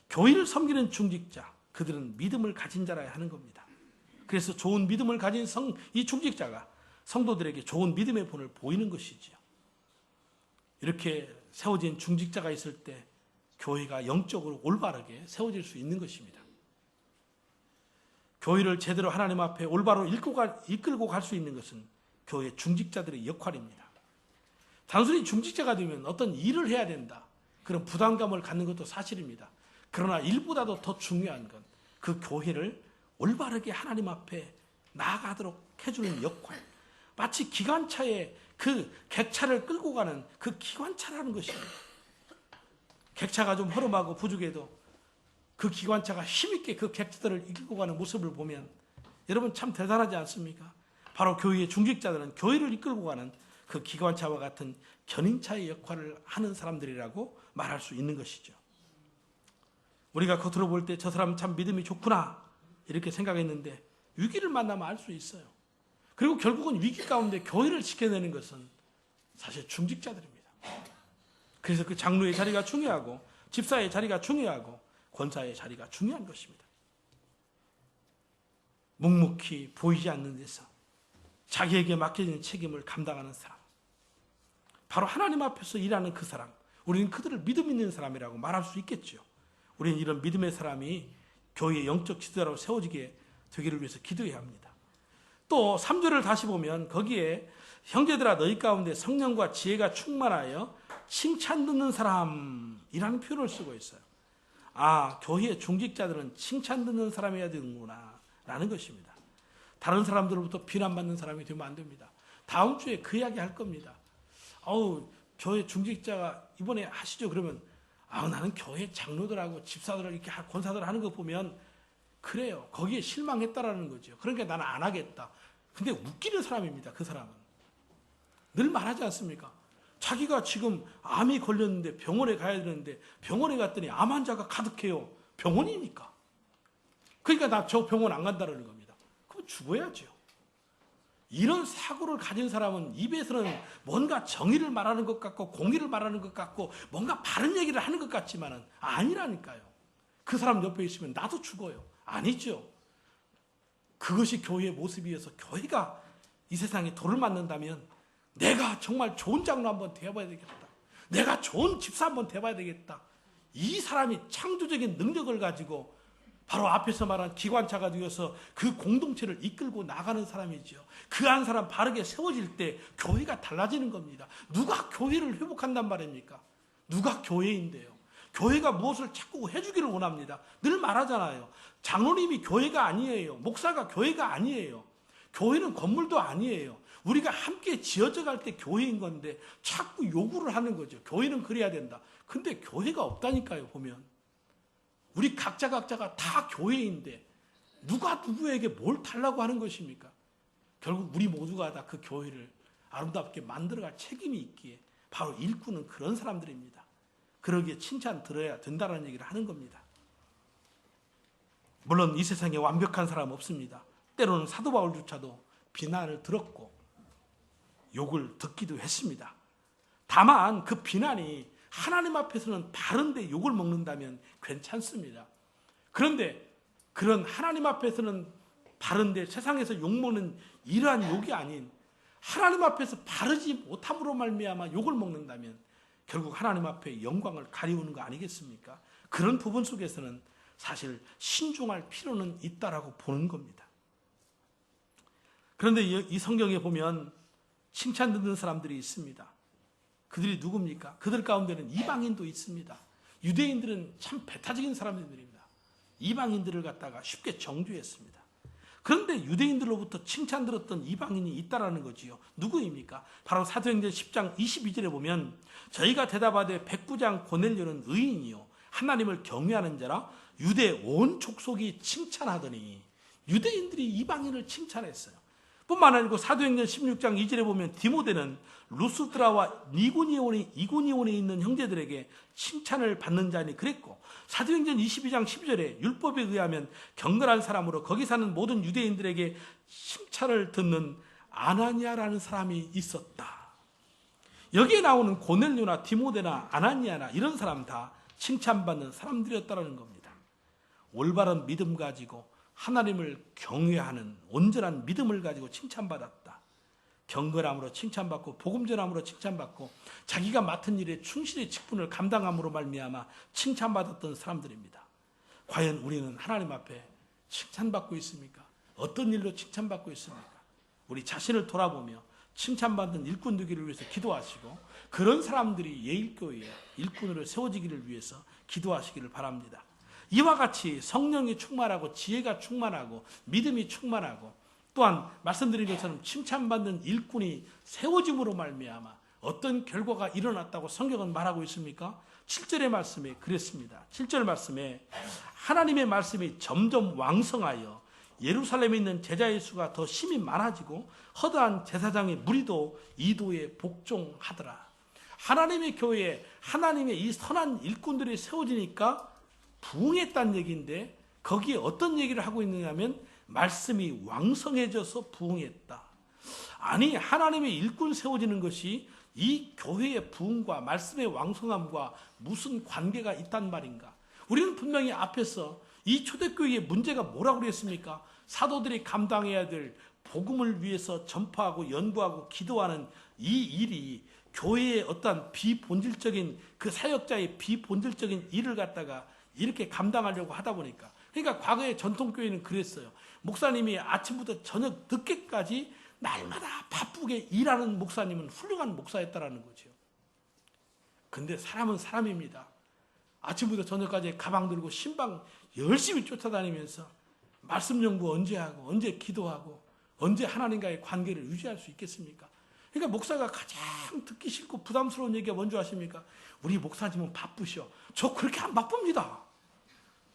교회를 섬기는 중직자, 그들은 믿음을 가진 자라야 하는 겁니다. 그래서 좋은 믿음을 가진 이 중직자가 성도들에게 좋은 믿음의 본을 보이는 것이지요. 이렇게 세워진 중직자가 있을 때 교회가 영적으로 올바르게 세워질 수 있는 것입니다. 교회를 제대로 하나님 앞에 올바로 이끌고 갈 수 있는 것은 교회 중직자들의 역할입니다. 단순히 중직자가 되면 어떤 일을 해야 된다, 그런 부담감을 갖는 것도 사실입니다. 그러나 일보다도 더 중요한 건 그 교회를 올바르게 하나님 앞에 나아가도록 해주는 역할, 마치 기관차에 그 객차를 끌고 가는 그 기관차라는 것입니다. 객차가 좀 허름하고 부족해도 그 기관차가 힘있게 그 객차들을 이끌고 가는 모습을 보면 여러분 참 대단하지 않습니까? 바로 교회의 중직자들은 교회를 이끌고 가는 그 기관차와 같은 견인차의 역할을 하는 사람들이라고 말할 수 있는 것이죠. 우리가 겉으로 볼 때 저 사람 참 믿음이 좋구나 이렇게 생각했는데 위기를 만나면 알 수 있어요. 그리고 결국은 위기 가운데 교회를 지켜내는 것은 사실 중직자들입니다. 그래서 그 장로의 자리가 중요하고 집사의 자리가 중요하고 권사의 자리가 중요한 것입니다. 묵묵히 보이지 않는 데서 자기에게 맡겨진 책임을 감당하는 사람, 바로 하나님 앞에서 일하는 그 사람, 우리는 그들을 믿음 있는 사람이라고 말할 수 있겠죠. 우리는 이런 믿음의 사람이 교회의 영적 지도자로 세워지게 되기를 위해서 기도해야 합니다. 또 3절을 다시 보면 거기에 형제들아 너희 가운데 성령과 지혜가 충만하여 칭찬 듣는 사람이라는 표현을 쓰고 있어요. 교회의 중직자들은 칭찬 듣는 사람이어야 되는구나 라는 것입니다. 다른 사람들로부터 비난받는 사람이 되면 안 됩니다. 다음 주에 그 이야기 할 겁니다. 교회 중직자가 이번에 하시죠. 그러면 나는 교회 장로들하고 집사들을 이렇게 권사들 하는 거 보면 그래요. 거기에 실망했다라는 거죠. 그러니까 나는 안 하겠다. 근데 웃기는 사람입니다. 그 사람은. 늘 말하지 않습니까? 자기가 지금 암이 걸렸는데 병원에 가야 되는데 병원에 갔더니 암 환자가 가득해요. 병원이니까. 그러니까 나 저 병원 안 간다는 겁니다. 그럼 죽어야죠. 이런 사고를 가진 사람은 입에서는 뭔가 정의를 말하는 것 같고 공의를 말하는 것 같고 뭔가 바른 얘기를 하는 것 같지만은 아니라니까요. 그 사람 옆에 있으면 나도 죽어요. 아니죠. 그것이 교회의 모습이어서 교회가 이 세상에 돌을 맞는다면 내가 정말 좋은 장로 한번 되어봐야 되겠다. 내가 좋은 집사 한번 되어봐야 되겠다. 이 사람이 창조적인 능력을 가지고 바로 앞에서 말한 기관차가 되어서 그 공동체를 이끌고 나가는 사람이죠. 그 한 사람 바르게 세워질 때 교회가 달라지는 겁니다. 누가 교회를 회복한단 말입니까? 누가 교회인데요? 교회가 무엇을 자꾸 해주기를 원합니다. 늘 말하잖아요. 장로님이 교회가 아니에요. 목사가 교회가 아니에요. 교회는 건물도 아니에요. 우리가 함께 지어져 갈 때 교회인 건데 자꾸 요구를 하는 거죠. 교회는 그래야 된다. 근데 교회가 없다니까요. 보면 우리 각자가 다 교회인데 누가 누구에게 뭘 달라고 하는 것입니까? 결국 우리 모두가 다 그 교회를 아름답게 만들어갈 책임이 있기에 바로 일꾼은 그런 사람들입니다. 그러기에 칭찬 들어야 된다는 얘기를 하는 겁니다. 물론 이 세상에 완벽한 사람 없습니다. 때로는 사도 바울조차도 비난을 들었고 욕을 듣기도 했습니다. 다만 그 비난이 하나님 앞에서는 바른데 욕을 먹는다면 괜찮습니다. 그런데 그런 하나님 앞에서는 바른데 세상에서 욕먹는 이러한 욕이 아닌 하나님 앞에서 바르지 못함으로 말미암아 욕을 먹는다면 결국 하나님 앞에 영광을 가리우는 거 아니겠습니까? 그런 부분 속에서는 사실 신중할 필요는 있다라고 보는 겁니다. 그런데 이 성경에 보면 칭찬 듣는 사람들이 있습니다. 그들이 누굽니까? 그들 가운데는 이방인도 있습니다. 유대인들은 참 배타적인 사람들입니다. 이방인들을 갖다가 쉽게 정죄했습니다. 그런데 유대인들로부터 칭찬 들었던 이방인이 있다라는 거지요. 누구입니까? 바로 사도행전 10장 22절에 보면 저희가 대답하되 백부장 고넬료는 의인이요 하나님을 경외하는 자라 유대 온 족속이 칭찬하더니 유대인들이 이방인을 칭찬했어요. 뿐만 아니고 사도행전 16장 2절에 보면 디모데는 루스드라와 이고니온에 있는 형제들에게 칭찬을 받는 자니 그랬고 사도행전 22장 12절에 율법에 의하면 경건한 사람으로 거기 사는 모든 유대인들에게 칭찬을 듣는 아나니아라는 사람이 있었다. 여기에 나오는 고넬료나 디모데나 아나니아나 이런 사람 다 칭찬받는 사람들이었다는 겁니다. 올바른 믿음 가지고 하나님을 경외하는 온전한 믿음을 가지고 칭찬받았다. 경건함으로 칭찬받고 복음 전함으로 칭찬받고 자기가 맡은 일에 충실히 직분을 감당함으로 말미암아 칭찬받았던 사람들입니다. 과연 우리는 하나님 앞에 칭찬받고 있습니까? 어떤 일로 칭찬받고 있습니까? 우리 자신을 돌아보며 칭찬받는 일꾼 되기를 위해서 기도하시고 그런 사람들이 예일교회의 일꾼으로 세워지기를 위해서 기도하시기를 바랍니다. 이와 같이 성령이 충만하고 지혜가 충만하고 믿음이 충만하고 또한 말씀드린 것처럼 칭찬받는 일꾼이 세워짐으로 말미암아 어떤 결과가 일어났다고 성경은 말하고 있습니까? 7절의 말씀에 그랬습니다. 7절 말씀에 하나님의 말씀이 점점 왕성하여 예루살렘에 있는 제자의 수가 더 심히 많아지고 허다한 제사장의 무리도 이도에 복종하더라. 하나님의 교회에 하나님의 이 선한 일꾼들이 세워지니까 부흥했다는 얘기인데 거기에 어떤 얘기를 하고 있느냐면 말씀이 왕성해져서 부흥했다. 아니 하나님의 일꾼 세워지는 것이 이 교회의 부흥과 말씀의 왕성함과 무슨 관계가 있단 말인가? 우리는 분명히 앞에서 이 초대교회의 문제가 뭐라고 그랬습니까? 사도들이 감당해야 될 복음을 위해서 전파하고 연구하고 기도하는 이 일이 교회의 어떤 비본질적인 그 사역자의 비본질적인 일을 갖다가 이렇게 감당하려고 하다 보니까 그러니까 과거의 전통교회는 그랬어요. 목사님이 아침부터 저녁 늦게까지 날마다 바쁘게 일하는 목사님은 훌륭한 목사였다라는 거죠. 근데 사람은 사람입니다. 아침부터 저녁까지 가방 들고 신방 열심히 쫓아다니면서 말씀 연구 언제 하고 언제 기도하고 언제 하나님과의 관계를 유지할 수 있겠습니까? 그러니까 목사가 가장 듣기 싫고 부담스러운 얘기가 뭔지 아십니까? 우리 목사님은 바쁘셔. 저 그렇게 안 바쁩니다.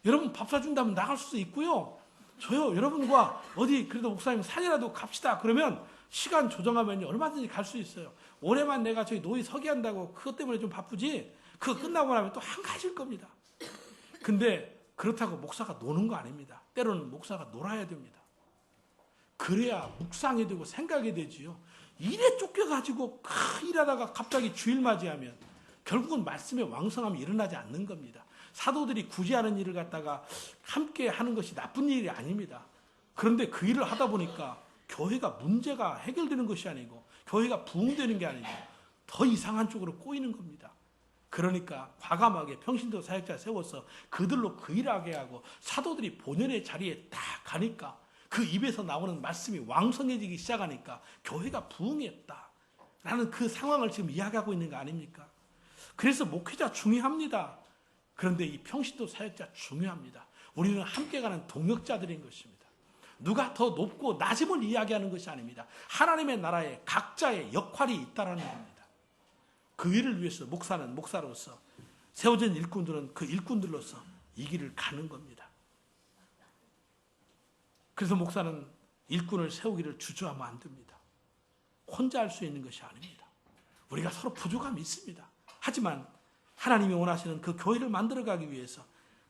여러분 밥 사준다면 나갈 수도 있고요. 저요 여러분과 어디 그래도 목사님 산이라도 갑시다. 그러면 시간 조정하면 얼마든지 갈 수 있어요. 올해만 내가 저희 노예 서기한다고 그것 때문에 좀 바쁘지 그거 끝나고 나면 또 한가지일 겁니다. 근데 그렇다고 목사가 노는 거 아닙니다. 때로는 목사가 놀아야 됩니다. 그래야 묵상이 되고 생각이 되지요. 일에 쫓겨가지고 일하다가 갑자기 주일 맞이하면 결국은 말씀의 왕성함이 일어나지 않는 겁니다. 사도들이 굳이 하는 일을 갖다가 함께 하는 것이 나쁜 일이 아닙니다. 그런데 그 일을 하다 보니까 교회가 문제가 해결되는 것이 아니고 교회가 부흥되는 게 아니고 더 이상한 쪽으로 꼬이는 겁니다. 그러니까 과감하게 평신도 사역자 세워서 그들로 그 일하게 하고 사도들이 본연의 자리에 딱 가니까 그 입에서 나오는 말씀이 왕성해지기 시작하니까 교회가 부흥했다라는 그 상황을 지금 이야기하고 있는 거 아닙니까? 그래서 목회자 중요합니다. 그런데 이 평신도 사역자 중요합니다. 우리는 함께 가는 동역자들인 것입니다. 누가 더 높고 낮음을 이야기하는 것이 아닙니다. 하나님의 나라에 각자의 역할이 있다는 겁니다. 그 일을 위해서 목사는 목사로서 세워진 일꾼들은 그 일꾼들로서 이 길을 가는 겁니다. 그래서 목사는 일꾼을 세우기를 주저하면 안 됩니다. 혼자 할 수 있는 것이 아닙니다. 우리가 서로 부족함이 있습니다. 하지만 하나님이 원하시는 그 교회를 만들어가기 위해서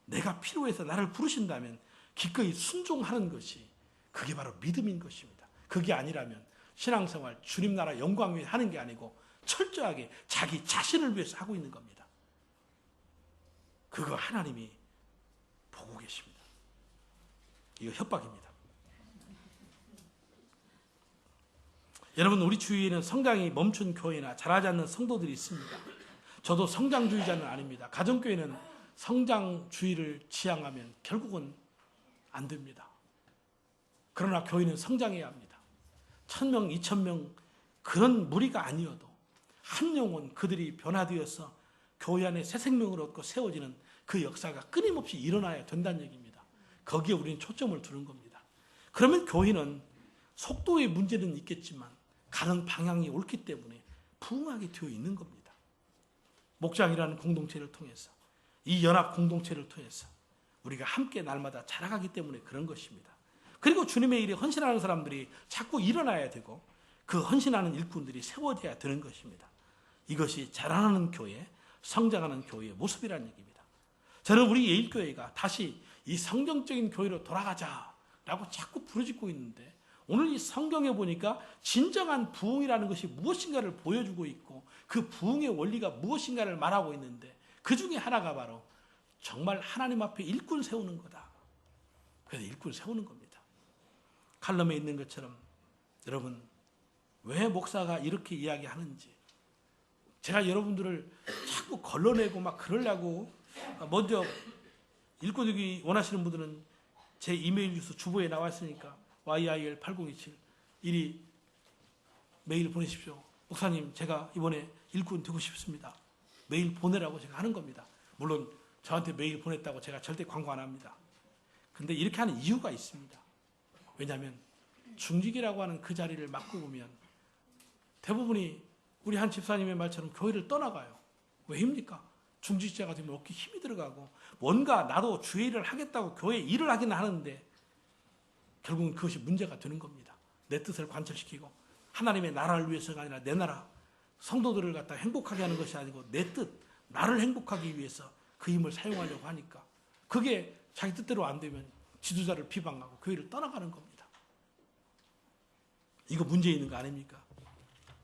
내가 필요해서 나를 부르신다면 기꺼이 순종하는 것이 그게 바로 믿음인 것입니다. 그게 아니라면 신앙생활 주님 나라 영광 위해 하는 게 아니고 철저하게 자기 자신을 위해서 하고 있는 겁니다. 그거 하나님이 보고 계십니다. 이거 협박입니다. 여러분 우리 주위에는 성장이 멈춘 교회나 자라지 않는 성도들이 있습니다. 저도 성장주의자는 아닙니다. 가정교회는 성장주의를 지향하면 결국은 안 됩니다. 그러나 교회는 성장해야 합니다. 1000명, 2000명 그런 무리가 아니어도 한 영혼 그들이 변화되어서 교회 안에 새 생명을 얻고 세워지는 그 역사가 끊임없이 일어나야 된다는 얘기입니다. 거기에 우리는 초점을 두는 겁니다. 그러면 교회는 속도의 문제는 있겠지만 가는 방향이 옳기 때문에 부흥하게 되어 있는 겁니다. 목장이라는 공동체를 통해서 이 연합 공동체를 통해서 우리가 함께 날마다 자라가기 때문에 그런 것입니다. 그리고 주님의 일에 헌신하는 사람들이 자꾸 일어나야 되고 그 헌신하는 일꾼들이 세워져야 되는 것입니다. 이것이 자라나는 교회, 성장하는 교회의 모습이라는 얘기입니다. 저는 우리 예일교회가 다시 이 성경적인 교회로 돌아가자라고 자꾸 부르짖고 있는데 오늘 이 성경에 보니까 진정한 부흥이라는 것이 무엇인가를 보여주고 있고 그 부흥의 원리가 무엇인가를 말하고 있는데 그 중에 하나가 바로 정말 하나님 앞에 일꾼 세우는 거다. 그래서 일꾼 세우는 겁니다. 칼럼에 있는 것처럼 여러분 왜 목사가 이렇게 이야기하는지 제가 여러분들을 자꾸 걸러내고 막 그러려고 먼저 일꾼 되기 원하시는 분들은 제 이메일 주소 주보에 나와 있으니까 YIL8027 이리 메일 보내십시오. 목사님 제가 이번에 일꾼 되고 싶습니다. 메일 보내라고 제가 하는 겁니다. 물론 저한테 메일 보냈다고 제가 절대 광고 안 합니다. 근데 이렇게 하는 이유가 있습니다. 왜냐하면 중직이라고 하는 그 자리를 맡고 보면 대부분이 우리 한 집사님의 말처럼 교회를 떠나가요. 왜입니까? 중직자가 되면 어깨에 힘이 들어가고 뭔가 나도 주의 일을 하겠다고 교회 일을 하기는 하는데 결국은 그것이 문제가 되는 겁니다. 내 뜻을 관철시키고 하나님의 나라를 위해서가 아니라 내 나라 성도들을 갖다 행복하게 하는 것이 아니고 내 뜻, 나를 행복하기 위해서 그 힘을 사용하려고 하니까 그게 자기 뜻대로 안 되면 지도자를 비방하고 교회를 떠나가는 겁니다. 이거 문제 있는 거 아닙니까?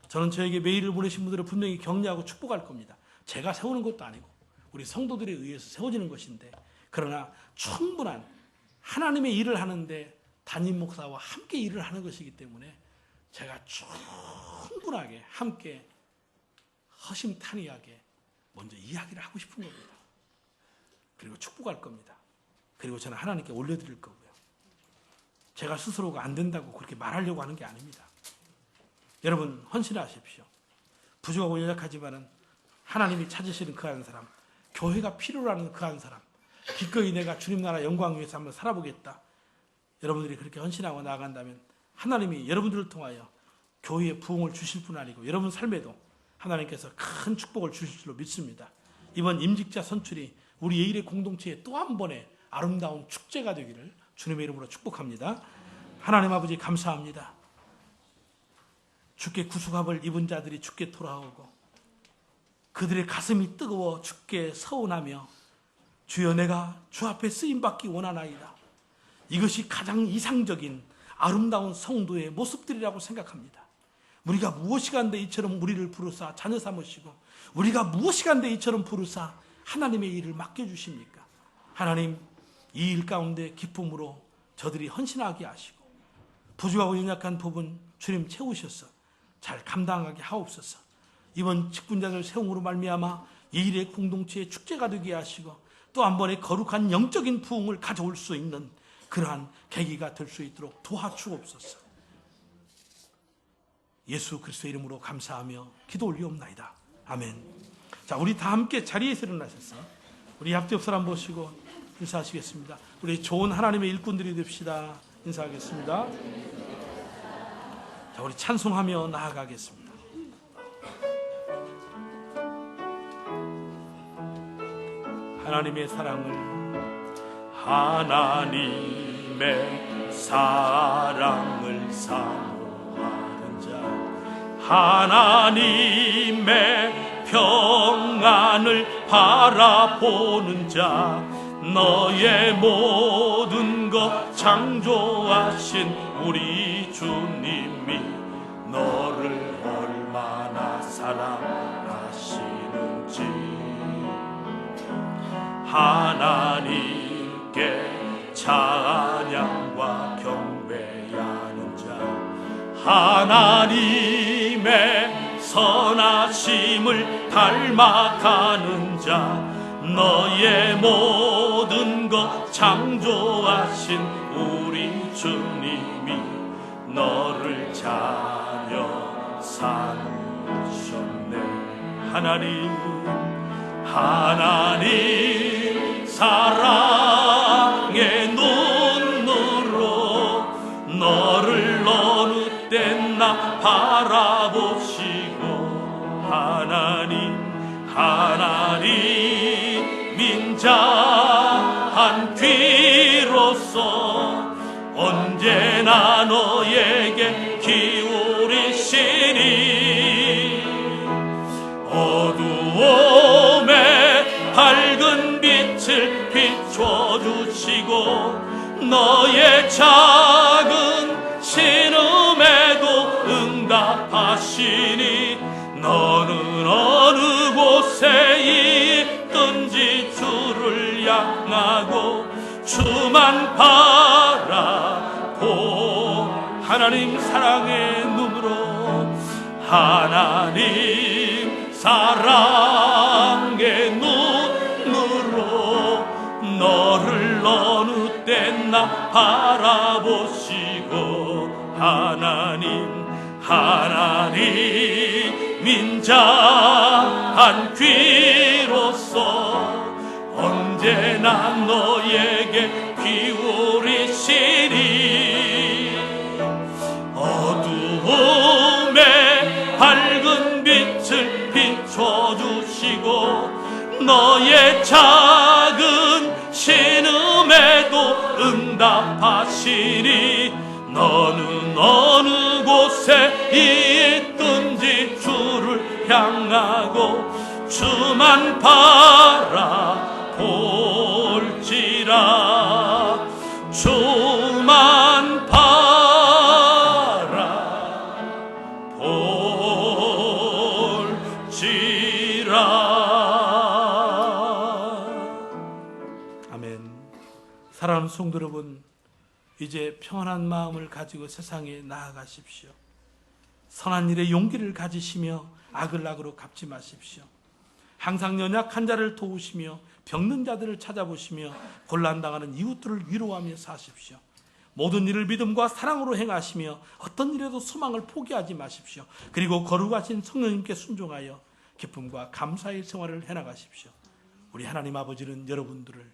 저는 저에게 메일을 보내신 분들을 분명히 격려하고 축복할 겁니다. 제가 세우는 것도 아니고 우리 성도들에 의해서 세워지는 것인데 그러나 충분한 하나님의 일을 하는데 담임 목사와 함께 일을 하는 것이기 때문에 제가 충분하게 함께 허심탄회하게 먼저 이야기를 하고 싶은 겁니다. 그리고 축복할 겁니다. 그리고 저는 하나님께 올려드릴 거고요. 제가 스스로가 안 된다고 그렇게 말하려고 하는 게 아닙니다. 여러분 헌신하십시오. 부족하고 연약하지만은 하나님이 찾으시는 그 한 사람, 교회가 필요로 하는 그 한 사람, 기꺼이 내가 주님 나라 영광 위해서 한번 살아보겠다. 여러분들이 그렇게 헌신하고 나아간다면 하나님이 여러분들을 통하여 교회에 부흥을 주실 뿐 아니고 여러분 삶에도 하나님께서 큰 축복을 주실 줄로 믿습니다. 이번 임직자 선출이 우리 예일의 공동체의 또 한 번의 아름다운 축제가 되기를 주님의 이름으로 축복합니다. 하나님 아버지 감사합니다. 주께 구속함을 입은 자들이 주께 돌아오고 그들의 가슴이 뜨거워 주께 서운하며 주여 내가 주 앞에 쓰임받기 원하나이다. 이것이 가장 이상적인 아름다운 성도의 모습들이라고 생각합니다. 우리가 무엇이간데 이처럼 우리를 부르사 자녀 삼으시고 우리가 무엇이간데 이처럼 부르사 하나님의 일을 맡겨주십니까? 하나님 이 일 가운데 기쁨으로 저들이 헌신하게 하시고 부족하고 연약한 부분 주님 채우셔서 잘 감당하게 하옵소서. 이번 직분자들 세움으로 말미암아 이 일의 공동체의 축제가 되게 하시고 또 한 번의 거룩한 영적인 부흥을 가져올 수 있는 그러한 계기가 될 수 있도록 도와주옵소서. 예수 그리스도의 이름으로 감사하며 기도 올리옵나이다. 아멘. 자, 우리 다 함께 자리에서 일어나셔서 우리 앞뒤 사람 보시고 인사하시겠습니다. 우리 좋은 하나님의 일꾼들이 됩시다. 인사하겠습니다. 자, 우리 찬송하며 나아가겠습니다. 하나님의 사랑을 사모하는 자 하나님의 평안을 바라보는 자 너의 모든 것 창조하신 우리 주님이 너를 얼마나 사랑하시는지 하나님께 찬양과 경배하는 자 하나님의 선하심을 닮아가는 자 너의 모든 것 창조하신 우리 주님이 너를 자녀 삼으셨네. 하나님 사랑의 눈으로 너를 어느 때나 바라보시고 하나님 민자한 귀로서 언제나 너에게 기울이시니 어두움에 밝은 빛을 비춰주시고 너의 작은 신음 주만 바라보 하나님 사랑의 눈으로 하나님 사랑의 눈으로 너를 어느 때나 바라보시고 하나님 인자한 귀로서 언제나 너에게 기울이시니 어두움에 밝은 빛을 비춰주시고 너의 작은 신음에도 응답하시니 너는 어느 곳에 있든지 주를 향하고 주만 바라볼지라 주만 바라볼지라. 아멘. 사랑하는 성도 여러분, 이제 평안한 마음을 가지고 세상에 나아가십시오. 선한 일에 용기를 가지시며 악을 악으로 갚지 마십시오. 항상 연약한 자를 도우시며 병든 자들을 찾아보시며 곤란당하는 이웃들을 위로하며 사십시오. 모든 일을 믿음과 사랑으로 행하시며 어떤 일에도 소망을 포기하지 마십시오. 그리고 거룩하신 성령님께 순종하여 기쁨과 감사의 생활을 해나가십시오. 우리 하나님 아버지는 여러분들을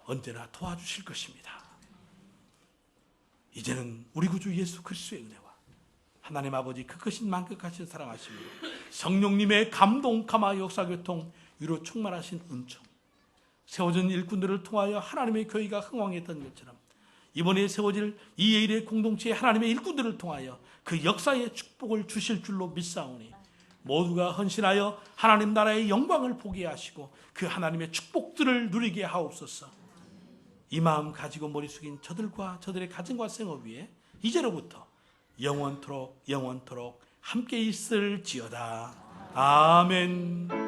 언제나 도와주실 것입니다. 이제는 우리 구주 예수 그리스도의 은혜와 하나님 아버지 그 크신 만극하신 사랑하심으로 성령님의 감동, 감화, 역사, 교통, 위로 충만하신 은총, 세워진 일꾼들을 통하여 하나님의 교회가 흥왕했던 것처럼 이번에 세워질 이 예일의 공동체의 하나님의 일꾼들을 통하여 그 역사의 축복을 주실 줄로 믿사오니 모두가 헌신하여 하나님 나라의 영광을 보게 하시고 그 하나님의 축복들을 누리게 하옵소서. 이 마음 가지고 머리 숙인 저들과 저들의 가정과 생업 위에 이제로부터 영원토록 함께 있을지어다. 아멘.